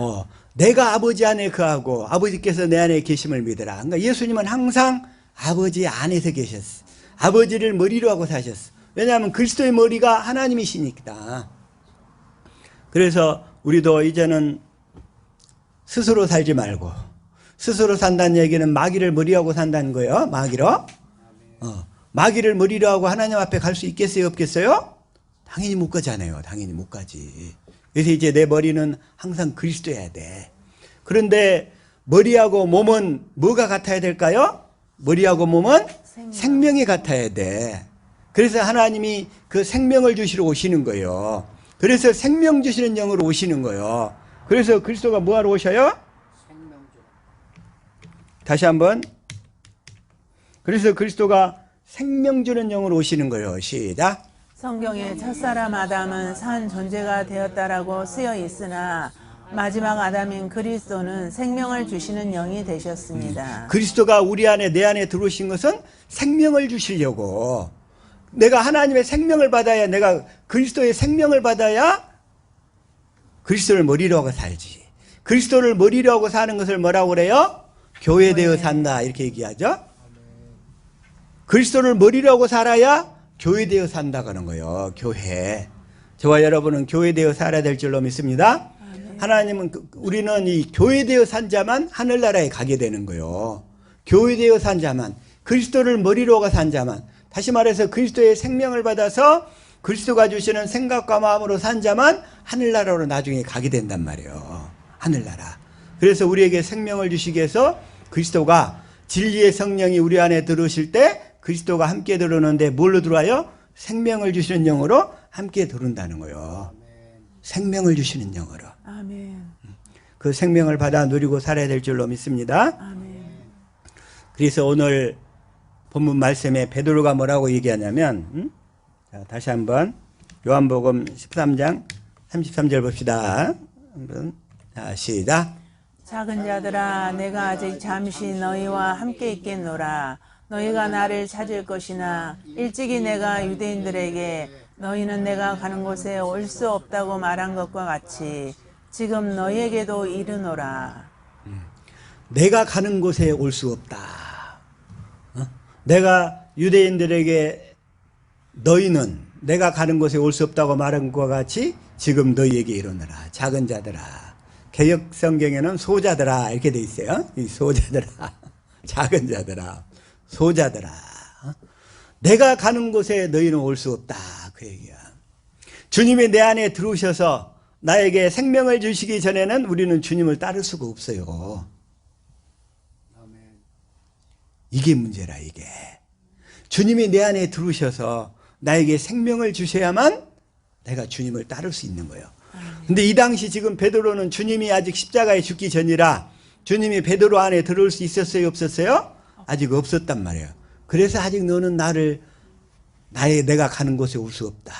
내가 아버지 안에 거하고 아버지께서 내 안에 계심을 믿으라. 그러니까 예수님은 항상 아버지 안에서 계셨어. 아버지를 머리로 하고 사셨어. 왜냐하면 그리스도의 머리가 하나님이시니까. 그래서 우리도 이제는 스스로 살지 말고, 스스로 산다는 얘기는 마귀를 머리하고 산다는 거예요. 마귀로. 마귀를 머리로 하고 하나님 앞에 갈 수 있겠어요? 없겠어요? 당연히 못 가잖아요. 당연히 못 가지. 그래서 이제 내 머리는 항상 그리스도여야 돼. 그런데 머리하고 몸은 뭐가 같아야 될까요? 머리하고 몸은 생명이 같아야 돼. 그래서 하나님이 그 생명을 주시러 오시는 거예요. 그래서 생명 주시는 영으로 오시는 거예요. 그래서 그리스도가 뭐하러 오셔요? 다시 한번. 그래서 그리스도가 생명 주는 영으로 오시는 거예요. 시작. 성경에 첫사람 아담은 산 존재가 되었다라고 쓰여 있으나 마지막 아담인 그리스도는 생명을 주시는 영이 되셨습니다. 그리스도가 우리 안에 내 안에 들어오신 것은 생명을 주시려고. 내가 하나님의 생명을 받아야, 내가 그리스도의 생명을 받아야 그리스도를 머리로 하고 살지. 그리스도를 머리로 하고 사는 것을 뭐라고 그래요? 교회되어 산다 이렇게 얘기하죠. 그리스도를 머리로 하고 살아야 교회되어 산다고 하는 거예요. 교회. 저와 여러분은 교회되어 살아야 될 줄로 믿습니다. 하나님은 우리는 이 교회되어 산 자만 하늘나라에 가게 되는 거예요. 교회되어 산 자만, 그리스도를 머리로 하고 산 자만, 다시 말해서 그리스도의 생명을 받아서 그리스도가 주시는 생각과 마음으로 산 자만 하늘나라로 나중에 가게 된단 말이에요. 하늘나라. 그래서 우리에게 생명을 주시기 위해서 그리스도가 진리의 성령이 우리 안에 들어오실 때 그리스도가 함께 들어오는데 뭘로 들어와요? 생명을 주시는 영으로 함께 들어온다는 거예요. 생명을 주시는 영으로. 아멘. 그 생명을 받아 누리고 살아야 될 줄로 믿습니다. 아멘. 그래서 오늘 본문 말씀에 베드로가 뭐라고 얘기하냐면, 자, 다시 한번 요한복음 13장 33절 봅시다. 한번 자, 시작. 작은 자들아 내가 아직 잠시 너희와 함께 있겠노라. 너희가 나를 찾을 것이나 일찍이 내가 유대인들에게 너희는 내가 가는 곳에 올 수 없다고 말한 것과 같이 지금 너희에게도 이르노라. 내가 가는 곳에 올 수 없다. 내가 유대인들에게 너희는 내가 가는 곳에 올 수 없다고 말한 것과 같이 지금 너희에게 이르노라. 작은 자들아. 개역 성경에는 소자들아 이렇게 돼 있어요. 이 소자들아. 작은 자들아. 소자들아. 내가 가는 곳에 너희는 올 수 없다. 그 얘기야. 주님이 내 안에 들어오셔서 나에게 생명을 주시기 전에는 우리는 주님을 따를 수가 없어요. 아멘. 이게 문제라 이게. 주님이 내 안에 들어오셔서 나에게 생명을 주셔야만 내가 주님을 따를 수 있는 거예요. 근데 이 당시 지금 베드로는 주님이 아직 십자가에 죽기 전이라 주님이 베드로 안에 들어올 수 있었어요, 없었어요? 아직 없었단 말이에요. 그래서 아직 너는 내가 가는 곳에 올 수 없다.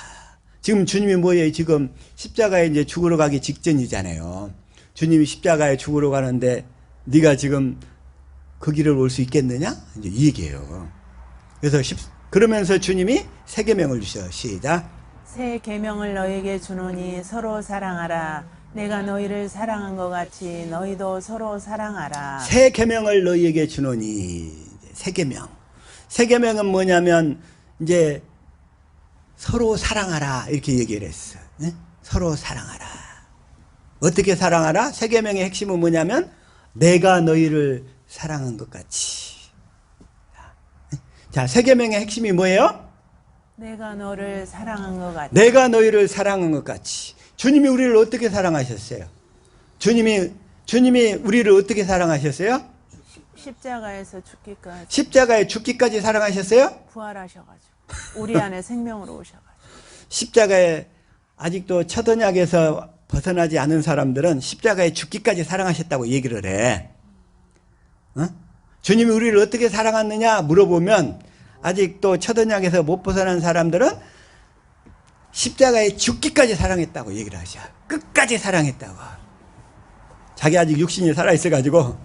지금 주님이 뭐예요? 지금 십자가에 이제 죽으러 가기 직전이잖아요. 주님이 십자가에 죽으러 가는데 네가 지금 그 길을 올 수 있겠느냐? 이제 이 얘기예요. 그래서 그러면서 주님이 새 계명을 주셔. 시작. 새 계명을 너에게 주노니 서로 사랑하라. 내가 너희를 사랑한 것 같이 너희도 서로 사랑하라. 새 계명을 너희에게 주노니. 새 계명. 새 계명은 뭐냐면 이제 서로 사랑하라 이렇게 얘기를 했어. 네? 서로 사랑하라. 어떻게 사랑하라? 새 계명의 핵심은 뭐냐면 내가 너희를 사랑한 것 같이. 자, 새 계명의 핵심이 뭐예요? 내가 너를 사랑한 것 같이. 내가 너희를 사랑한 것 같이. 주님이 우리를 어떻게 사랑하셨어요? 주님이 우리를 어떻게 사랑하셨어요? 십자가에서 죽기까지. 십자가에 죽기까지 사랑하셨어요? 부활하셔가지고 우리 안에 생명으로 오셔가지고. 십자가에 아직도 첫 언약에서 벗어나지 않은 사람들은 십자가에 죽기까지 사랑하셨다고 얘기를 해. 어? 주님이 우리를 어떻게 사랑했느냐 물어보면 아직도 첫 언약에서 못 벗어난 사람들은 십자가에 죽기까지 사랑했다고 얘기를 하셔. 끝까지 사랑했다고. 자기 아직 육신이 살아있어가지고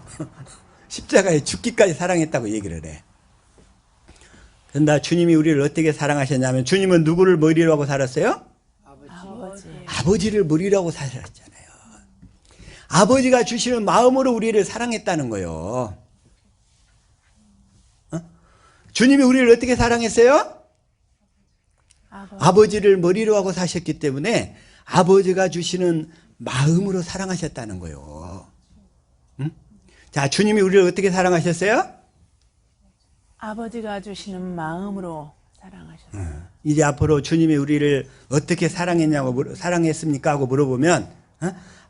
십자가에 죽기까지 사랑했다고 얘기를 해. 그런데 주님이 우리를 어떻게 사랑하셨냐면 주님은 누구를 머리로 하고 살았어요? 아버지. 아버지를 머리로 하고 살았잖아요. 아버지가 주시는 마음으로 우리를 사랑했다는 거예요. 어? 주님이 우리를 어떻게 사랑했어요? 아버지를 머리로 하고 사셨기 때문에 아버지가 주시는 마음으로 사랑하셨다는 거예요. 응? 자, 주님이 우리를 어떻게 사랑하셨어요? 아버지가 주시는 마음으로 사랑하셨어요. 이제 앞으로 주님이 우리를 어떻게 사랑했습니까? 하고 물어보면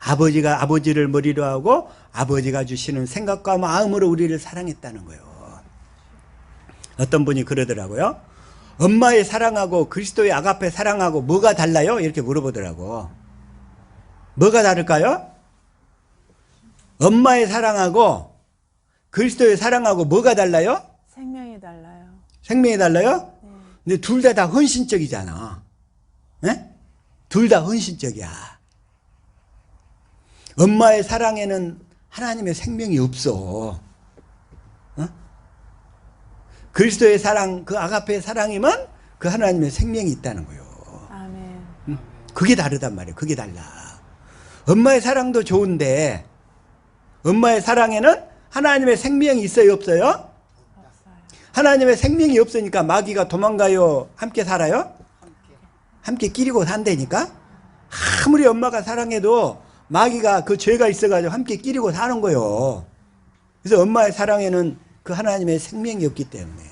아버지가 아버지를 머리로 하고 아버지가 주시는 생각과 마음으로 우리를 사랑했다는 거예요. 어떤 분이 그러더라고요. 엄마의 사랑하고 그리스도의 아가페 사랑하고 뭐가 달라요? 이렇게 물어보더라고. 뭐가 다를까요? 엄마의 사랑하고 그리스도의 사랑하고 뭐가 달라요? 생명이 달라요. 생명이 달라요? 네. 근데 둘 다 헌신적이잖아. 네? 둘 다 헌신적이야. 엄마의 사랑에는 하나님의 생명이 없어. 어? 그리스도의 사랑, 그 아가페의 사랑이면 그 하나님의 생명이 있다는 거예요. 아멘. 그게 다르단 말이에요. 그게 달라. 엄마의 사랑도 좋은데 엄마의 사랑에는 하나님의 생명이 있어요, 없어요? 없어요. 하나님의 생명이 없으니까 마귀가 도망가요? 함께 살아요? 함께 끼리고 산다니까? 아무리 엄마가 사랑해도 마귀가 그 죄가 있어가지고 함께 끼리고 사는 거예요. 그래서 엄마의 사랑에는 그 하나님의 생명이 없기 때문에.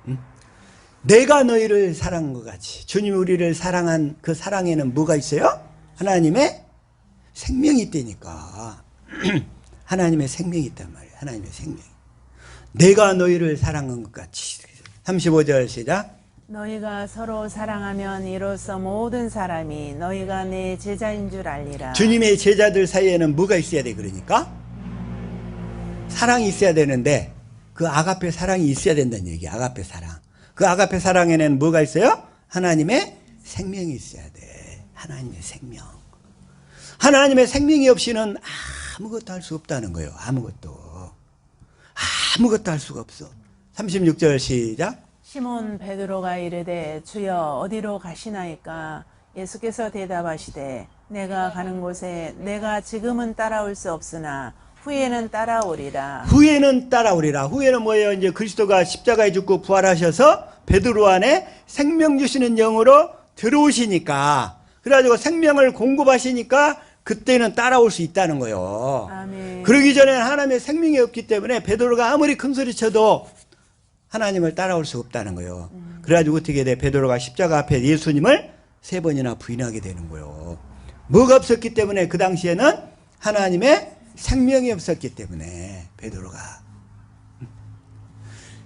응? 내가 너희를 사랑한 것 같이 주님이 우리를 사랑한 그 사랑에는 뭐가 있어요? 하나님의 생명이 있다니까. 하나님의 생명이 있단 말이에요. 하나님의 생명. 내가 너희를 사랑한 것 같이. 35절 시작. 너희가 서로 사랑하면 이로써 모든 사람이 너희가 내 제자인 줄 알리라. 주님의 제자들 사이에는 뭐가 있어야 돼? 그러니까 사랑이 있어야 되는데 그 아가페 사랑이 있어야 된다는 얘기야. 아가페 사랑. 그 아가페 사랑에는 뭐가 있어요? 하나님의 생명이 있어야 돼. 하나님의 생명. 하나님의 생명이 없이는 아무것도 할 수 없다는 거예요. 아무것도 할 수가 없어. 36절 시작. 시몬 베드로가 이르되 주여 어디로 가시나이까? 예수께서 대답하시되 내가 가는 곳에 내가 지금은 따라올 수 없으나 후에는 따라오리라. 후에는 따라오리라. 후에는 뭐예요? 이제 그리스도가 십자가에 죽고 부활하셔서 베드로 안에 생명 주시는 영으로 들어오시니까, 그래가지고 생명을 공급하시니까 그때는 따라올 수 있다는 거예요. 아멘. 그러기 전에는 하나님의 생명이 없기 때문에 베드로가 아무리 큰 소리 쳐도 하나님을 따라올 수 없다는 거예요. 그래가지고 어떻게 돼? 베드로가 십자가 앞에 예수님을 3번이나 부인하게 되는 거예요. 뭐가 없었기 때문에, 그 당시에는 하나님의 생명이 없었기 때문에 베드로가.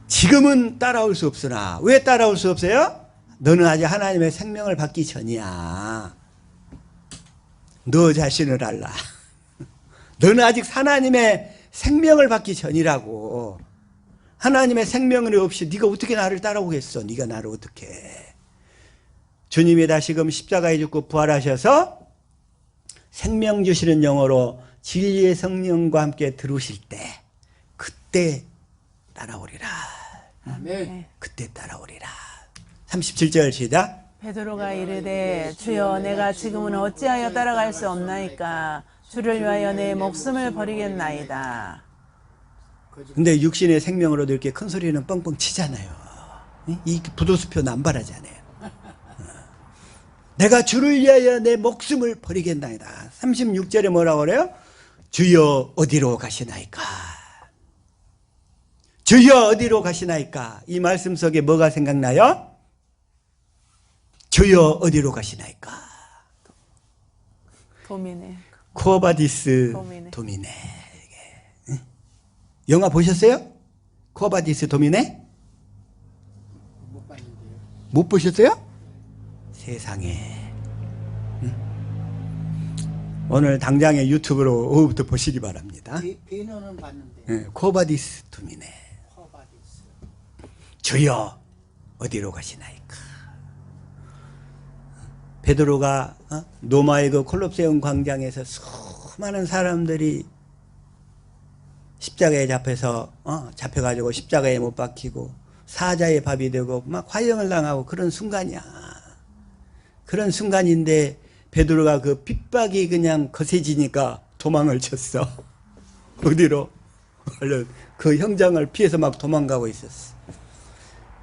지금은 따라올 수 없으나, 왜 따라올 수 없어요? 너는 아직 하나님의 생명을 받기 전이야. 너 자신을 알라. 너는 아직 하나님의 생명을 받기 전이라고. 하나님의 생명이 없이 네가 어떻게 나를 따라오겠어? 네가 나를 어떻게 해? 주님이 다시금 십자가에 죽고 부활하셔서 생명 주시는 영으로 진리의 성령과 함께 들어오실 때, 그때 따라오리라. 아멘. 그때 따라오리라. 37절 시작. 베드로가 이르되 주여 내가 지금은 어찌하여 따라갈 수 없나이까. 주를 위하여 내 목숨을 버리겠나이다. 근데 육신의 생명으로 이렇게 큰 소리는 뻥뻥 치잖아요. 이 부도수표 남발하잖아요. 내가 주를 위하여 내 목숨을 버리겠나이다. 36절에 뭐라고 그래요? 주여 어디로 가시나이까? 주여 어디로 가시나이까? 이 말씀 속에 뭐가 생각나요? 주여 어디로 가시나이까? 도미네. 코바디스 도미네. 영화 보셨어요? 코바디스 도미네? 못 봤는데요. 못 보셨어요? 세상에. 오늘 당장에 유튜브로 오후부터 보시기 바랍니다. 비너는 봤는데. 코바디스 도미네. 코바디스. 주여 어디로 가시나이까? 베드로가 로마의 그 콜로세움 광장에서 수많은 사람들이 십자가에 잡혀가지고 십자가에 못 박히고 사자의 밥이 되고 막 화형을 당하고 그런 순간이야. 그런 순간인데 베드로가 그 핍박이 그냥 거세지니까 도망을 쳤어. 어디로? 얼른 그 형장을 피해서 막 도망가고 있었어.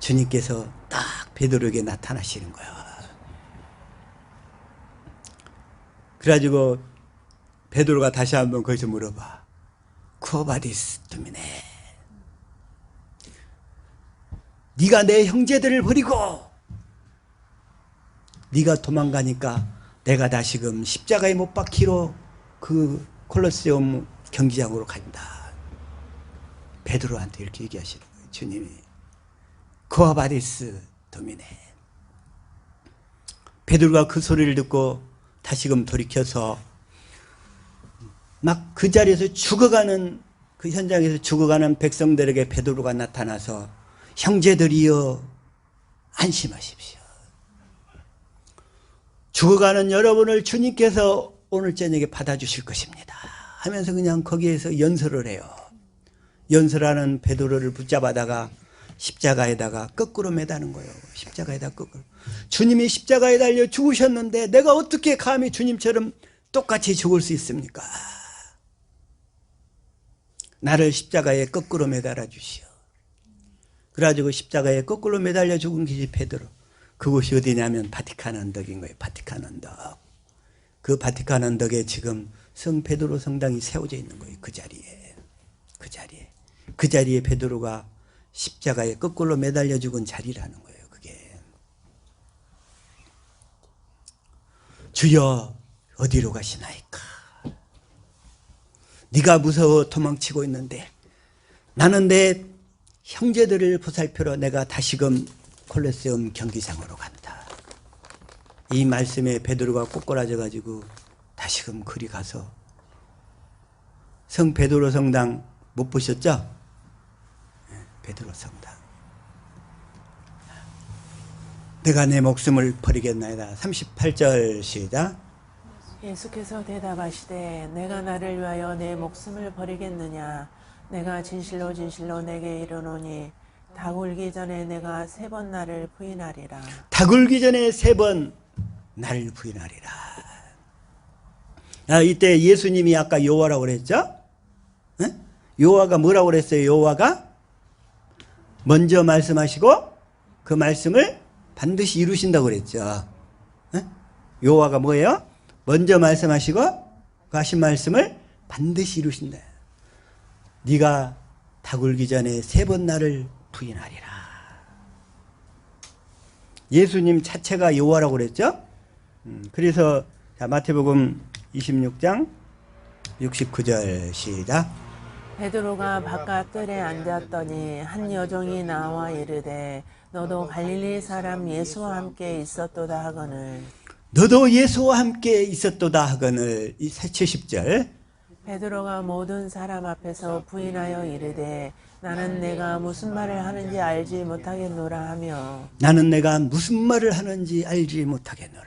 주님께서 딱 베드로에게 나타나시는 거야. 그래가지고 베드로가 다시 한번 거기서 물어봐. 쿠어바디스 도미네. 네가 내 형제들을 버리고 네가 도망가니까 내가 다시금 십자가에 못 박히러 그 콜로세움 경기장으로 간다. 베드로한테 이렇게 얘기하시는 거예요. 주님이. 쿠어바디스 도미네. 베드로가 그 소리를 듣고 다시금 돌이켜서 막 그 자리에서 죽어가는, 그 현장에서 죽어가는 백성들에게 베드로가 나타나서 형제들이여 안심하십시오. 죽어가는 여러분을 주님께서 오늘 저녁에 받아주실 것입니다 하면서 그냥 거기에서 연설을 해요. 연설하는 베드로를 붙잡아다가 십자가에다가 거꾸로 매다는 거예요. 십자가에다 거꾸로. 주님이 십자가에 달려 죽으셨는데 내가 어떻게 감히 주님처럼 똑같이 죽을 수 있습니까? 나를 십자가에 거꾸로 매달아 주시오. 그래가지고 십자가에 거꾸로 매달려 죽은 것이 베드로. 그곳이 어디냐면 바티칸 언덕인 거예요. 바티칸 언덕. 그 바티칸 언덕에 지금 성 베드로 성당이 세워져 있는 거예요. 그 자리에. 그 자리에 베드로가 십자가에 거꾸로 매달려 죽은 자리라는 거예요. 그게. 주여 어디로 가시나이까? 네가 무서워 도망치고 있는데 나는 내 형제들을 보살펴러 내가 다시금 콜로세움 경기장으로 간다. 이 말씀에 베드로가 꼬꾸라져 가지고 다시금 그리 가서 성 베드로 성당 못 보셨죠? 베드로 성당. 내가 내 목숨을 버리겠나이다. 38절 시작. 예수께서 대답하시되 내가 나를 위하여 내 목숨을 버리겠느냐. 내가 진실로 진실로 내게 이르노니 닭 울기 전에 내가 3번 나를 부인하리라. 닭 울기 전에 3번 나를 부인하리라. 이때 예수님이 아까 여호와라고 그랬죠? 여호와가 뭐라고 그랬어요? 여호와가 먼저 말씀하시고 그 말씀을 반드시 이루신다고 그랬죠. 여호와가 뭐예요? 먼저 말씀하시고 그 하신 말씀을 반드시 이루신다. 네가 닭 울기 전에 3번 나를 부인하리라. 예수님 자체가 여호와라고 그랬죠. 그래서 마태복음 26장 69절 시작. 베드로가 바깥 뜰에 앉았더니 한 여종이 나와 이르되 너도 갈릴리 사람 예수와 함께 있었도다 하거늘. 너도 예수와 함께 있었도다 하거늘. 이 70절. 베드로가 모든 사람 앞에서 부인하여 이르되 나는 내가 무슨 말을 하는지 알지 못하겠노라 하며. 나는 내가 무슨 말을 하는지 알지 못하겠노라.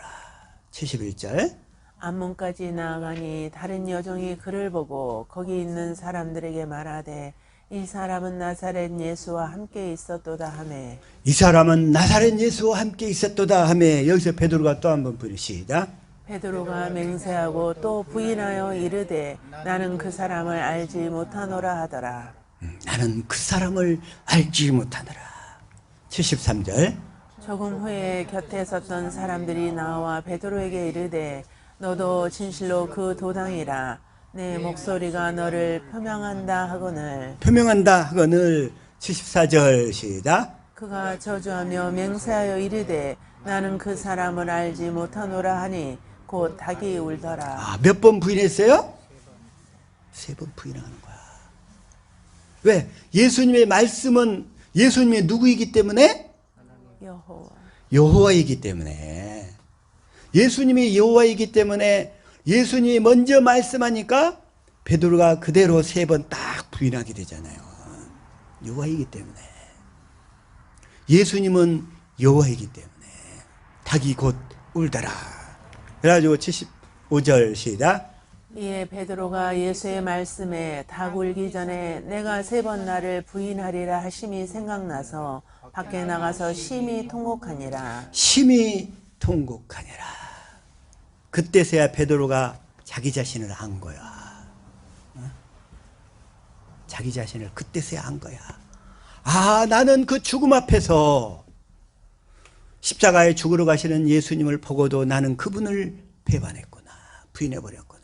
71절. 앞문까지 나아가니 다른 여종이 그를 보고 거기 있는 사람들에게 말하되 이 사람은 나사렛 예수와 함께 있었도다 하매. 이 사람은 나사렛 예수와 함께 있었도다 하매. 여기서 베드로가 또 한 번 부르시다. 베드로가 맹세하고 또 부인하여 이르되 나는 그 사람을 알지 못하노라 하더라. 나는 그 사람을 알지 못하노라. 73절. 조금 후에 곁에 섰던 사람들이 나와 베드로에게 이르되 너도 진실로 그 도당이라. 내 목소리가 너를 표명한다 하거늘. 표명한다 하거늘. 74절 시작. 그가 저주하며 맹세하여 이르되 나는 그 사람을 알지 못하노라 하니 곧 닭이 울더라. 몇 번 부인했어요? 3번 부인하는 거야. 왜? 예수님의 말씀은 예수님의 누구이기 때문에? 여호와. 여호와이기 때문에. 예수님이 여호와이기 때문에 예수님이 먼저 말씀하니까 베드로가 그대로 3번 딱 부인하게 되잖아요. 여호와이기 때문에. 예수님은 여호와이기 때문에 닭이 곧 울더라. 그래가지고 75절 시작. 이에 베드로가 예수의 말씀에 닭 울기 전에 내가 3번 나를 부인하리라 하심이 생각나서 밖에 나가서 심히 통곡하니라. 심히 통곡하니라. 그때서야 베드로가 자기 자신을 안 거야. 자기 자신을 그때서야 안 거야. 나는 그 죽음 앞에서 십자가에 죽으러 가시는 예수님을 보고도 나는 그분을 배반했구나. 부인해버렸구나.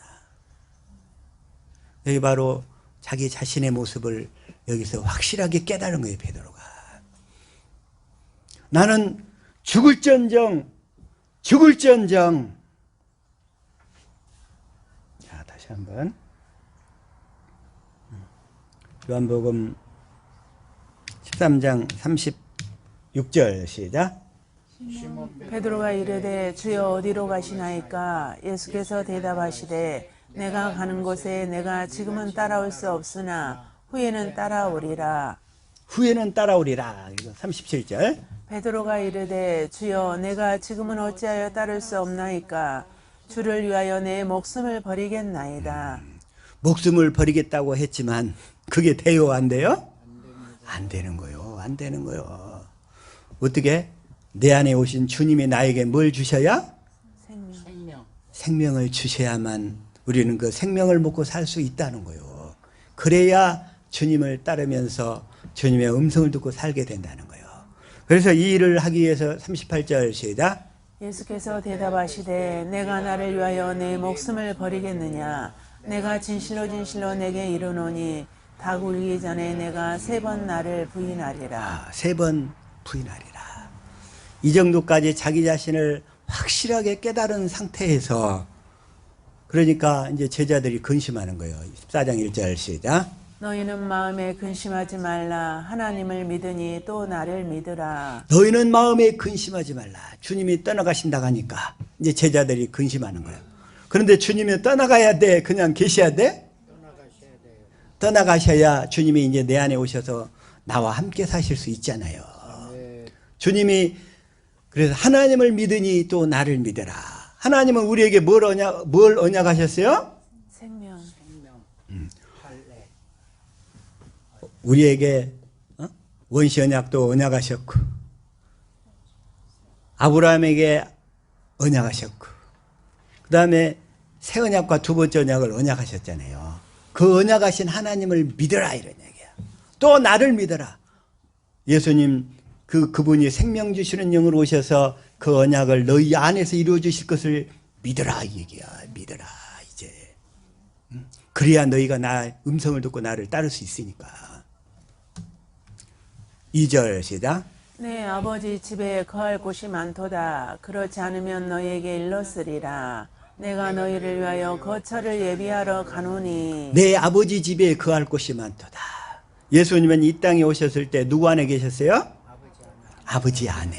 여기 바로 자기 자신의 모습을 여기서 확실하게 깨달은 거예요, 베드로가. 나는 죽을지언정. 자, 다시 한번. 요한복음 13장 36절 시작. 베드로가 이르되 주여 어디로 가시나이까? 예수께서 대답하시되 내가 가는 곳에 내가 지금은 따라올 수 없으나 후에는 따라오리라. 후에는 따라오리라. 37절. 베드로가 이르되 주여 내가 지금은 어찌하여 따를 수 없나이까? 주를 위하여 내 목숨을 버리겠나이다. 목숨을 버리겠다고 했지만 그게 돼요, 안 돼요? 안 되는 거요. 안 되는 거요. 어떻게? 내 안에 오신 주님이 나에게 뭘 주셔야? 생명을 주셔야만 우리는 그 생명을 먹고 살 수 있다는 거요. 그래야 주님을 따르면서 주님의 음성을 듣고 살게 된다는 거예요. 그래서 이 일을 하기 위해서 38절 시작. 예수께서 대답하시되 내가 나를 위하여 내 목숨을 버리겠느냐? 내가 진실로 진실로 내게 이르노니 닭 울기 전에 내가 3번 나를 부인하리라. 3번 부인하리라. 이 정도까지 자기 자신을 확실하게 깨달은 상태에서 그러니까 이제 제자들이 근심하는 거예요. 14장 1절 시작. 너희는 마음에 근심하지 말라. 하나님을 믿으니 또 나를 믿으라. 너희는 마음에 근심하지 말라. 주님이 떠나가신다고 하니까 이제 제자들이 근심하는 거예요. 그런데 주님이 떠나가야 돼? 그냥 계셔야 돼? 떠나가셔야 주님이 이제 내 안에 오셔서 나와 함께 사실 수 있잖아요. 주님이 그래서 하나님을 믿으니 또 나를 믿어라. 하나님은 우리에게 뭘 언약하셨어요? 생명. 우리에게 원시 언약도 언약하셨고 아브라함에게 언약하셨고 그 다음에 새 언약과 두 번째 언약을 언약하셨잖아요. 그 언약하신 하나님을 믿어라 이런 얘기야. 또 나를 믿어라. 예수님 그분이 생명 주시는 영으로 오셔서 그 언약을 너희 안에서 이루어 주실 것을 믿어라 이 얘기야. 믿어라 이제. 그래야 너희가 나 음성을 듣고 나를 따를 수 있으니까. 2절 시작. 내 아버지 집에 거할 곳이 많도다. 그렇지 않으면 너희에게 일렀으리라. 내가 너희를 위하여 거처를 예비하러 가노니. 내 아버지 집에 거할 곳이 많도다. 예수님은 이 땅에 오셨을 때 누구 안에 계셨어요? 아버지 안에.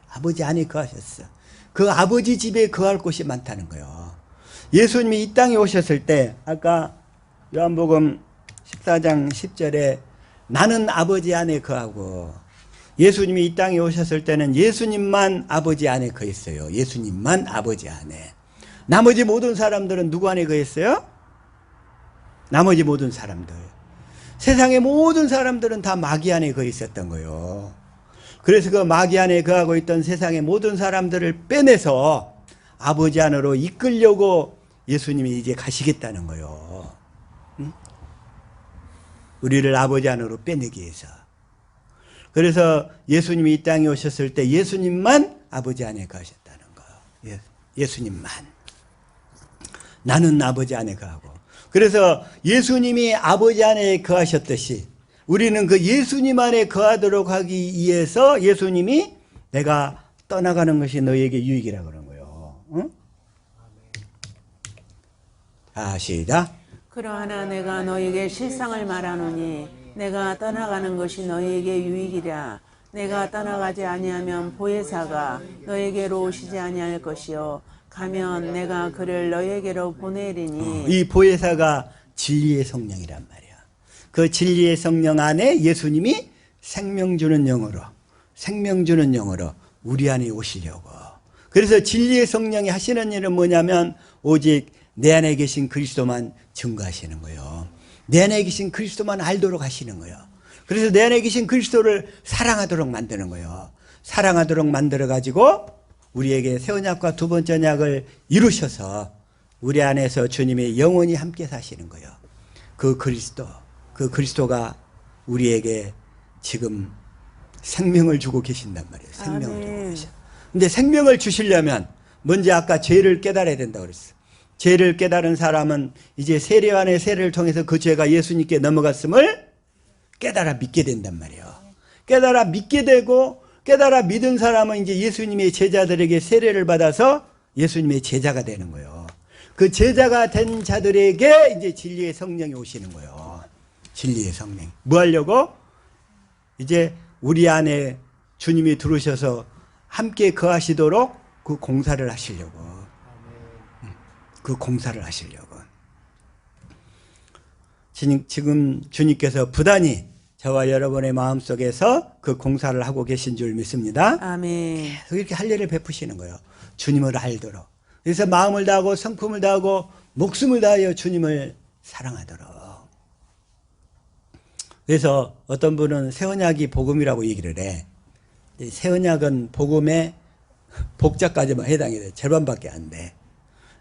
아버지 안에 거하셨어. 그 아버지 집에 거할 곳이 많다는 거예요. 예수님이 이 땅에 오셨을 때 아까 요한복음 14장 10절에 나는 아버지 안에 거하고, 예수님이 이 땅에 오셨을 때는 예수님만 아버지 안에 거했어요. 예수님만 아버지 안에. 나머지 모든 사람들은 누구 안에 거했어요? 나머지 모든 사람들. 세상의 모든 사람들은 다 마귀 안에 거해 있었던 거예요. 그래서 그 마귀 안에 거하고 있던 세상의 모든 사람들을 빼내서 아버지 안으로 이끌려고 예수님이 이제 가시겠다는 거예요. 응? 우리를 아버지 안으로 빼내기 위해서. 그래서 예수님이 이 땅에 오셨을 때 예수님만 아버지 안에 거하셨다는 거예요. 예수님만. 나는 아버지 안에 거하고. 그래서 예수님이 아버지 안에 거하셨듯이 우리는 그 예수님 안에 거하도록 하기 위해서 예수님이 내가 떠나가는 것이 너희에게 유익이라고 그런 거예요. 응? 자, 시작. 그러하나 내가 너희에게 실상을 말하노니 내가 떠나가는 것이 너희에게 유익이라. 내가 떠나가지 아니하면 보혜사가 너희에게로 오시지 아니할 것이요 가면 내가 그를 너희에게로 보내리니. 이 보혜사가 진리의 성령이란 말이야. 그 진리의 성령 안에 예수님이 생명 주는 영으로 우리 안에 오시려고. 그래서 진리의 성령이 하시는 일은 뭐냐면 오직 내 안에 계신 그리스도만 증거하시는 거예요. 내 안에 계신 그리스도만 알도록 하시는 거예요. 그래서 내 안에 계신 그리스도를 사랑하도록 만드는 거예요. 사랑하도록 만들어가지고 우리에게 새 언약과 두 번째 언약을 이루셔서 우리 안에서 주님이 영원히 함께 사시는 거예요. 그 그리스도가 우리에게 지금 생명을 주고 계신단 말이에요. 생명을 주고 계셔. 근데 생명을 주시려면 먼저 아까 죄를 깨달아야 된다고 그랬어요. 죄를 깨달은 사람은 이제 세례 안에 세례를 통해서 그 죄가 예수님께 넘어갔음을 깨달아 믿게 된단 말이에요. 깨달아 믿게 되고, 깨달아 믿은 사람은 이제 예수님의 제자들에게 세례를 받아서 예수님의 제자가 되는 거예요. 그 제자가 된 자들에게 이제 진리의 성령이 오시는 거예요. 진리의 성령. 뭐 하려고? 이제 우리 안에 주님이 들어오셔서 함께 거하시도록 그 공사를 하시려고. 그 공사를 하시려고. 지금 주님께서 부단히 저와 여러분의 마음속에서 그 공사를 하고 계신 줄 믿습니다. 아멘. 계속 이렇게 할례를 베푸시는 거예요. 주님을 알도록. 그래서 마음을 다하고 성품을 다하고 목숨을 다하여 주님을 사랑하도록. 그래서 어떤 분은 새 언약이 복음이라고 얘기를 해. 새 언약은 복음의 복자까지만 해당이 돼. 절반밖에 안 돼.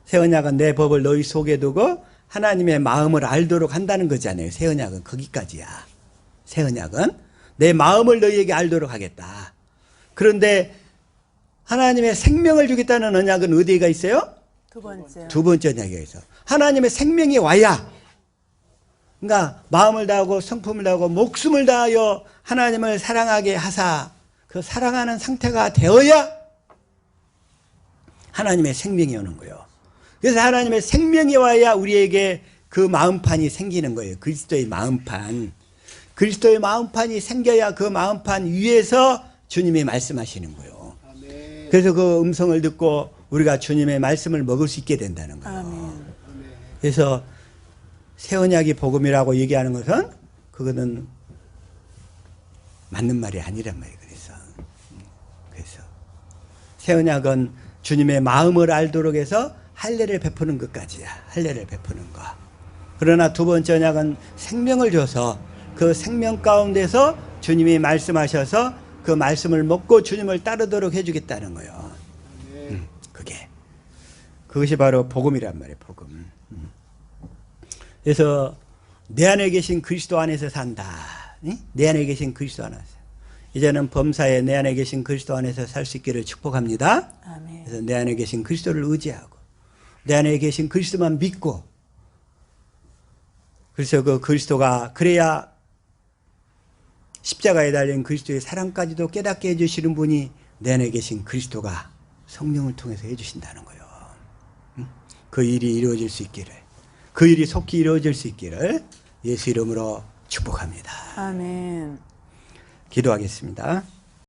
새 언약은 내 법을 너희 속에 두고 하나님의 마음을 알도록 한다는 거잖아요. 새 언약은 거기까지야. 새 언약은 내 마음을 너희에게 알도록 하겠다. 그런데 하나님의 생명을 주겠다는 언약은 어디가 있어요? 두 번째. 두 번째 언약에 있어. 하나님의 생명이 와야, 그러니까 마음을 다하고 성품을 다하고 목숨을 다하여 하나님을 사랑하게 하사, 그 사랑하는 상태가 되어야 하나님의 생명이 오는 거예요. 그래서 하나님의 생명이 와야 우리에게 그 마음판이 생기는 거예요. 그리스도의 마음판. 그리스도의 마음판이 생겨야 그 마음판 위에서 주님이 말씀하시는 거예요. 그래서 그 음성을 듣고 우리가 주님의 말씀을 먹을 수 있게 된다는 거예요. 아멘. 그래서 새 언약이 복음이라고 얘기하는 것은 그거는 맞는 말이 아니란 말이에요. 그래서 새 언약은 주님의 마음을 알도록 해서 할례를 베푸는 것까지야. 할례를 베푸는 거. 그러나 두 번째 언약은 생명을 줘서 그 생명 가운데서 주님이 말씀하셔서 그 말씀을 먹고 주님을 따르도록 해주겠다는 거예요. 그것이 바로 복음이란 말이에요. 복음. 그래서 내 안에 계신 그리스도 안에서 산다. 내 안에 계신 그리스도 안에서. 이제는 범사에 내 안에 계신 그리스도 안에서 살 수 있기를 축복합니다. 아멘. 그래서 내 안에 계신 그리스도를 의지하고 내 안에 계신 그리스도만 믿고, 그래서 그 그리스도가 그래야 십자가에 달린 그리스도의 사랑까지도 깨닫게 해주시는 분이 내 안에 계신 그리스도가 성령을 통해서 해주신다는 거예요. 그 일이 이루어질 수 있기를, 그 일이 속히 이루어질 수 있기를 예수 이름으로 축복합니다. 아멘. 기도하겠습니다.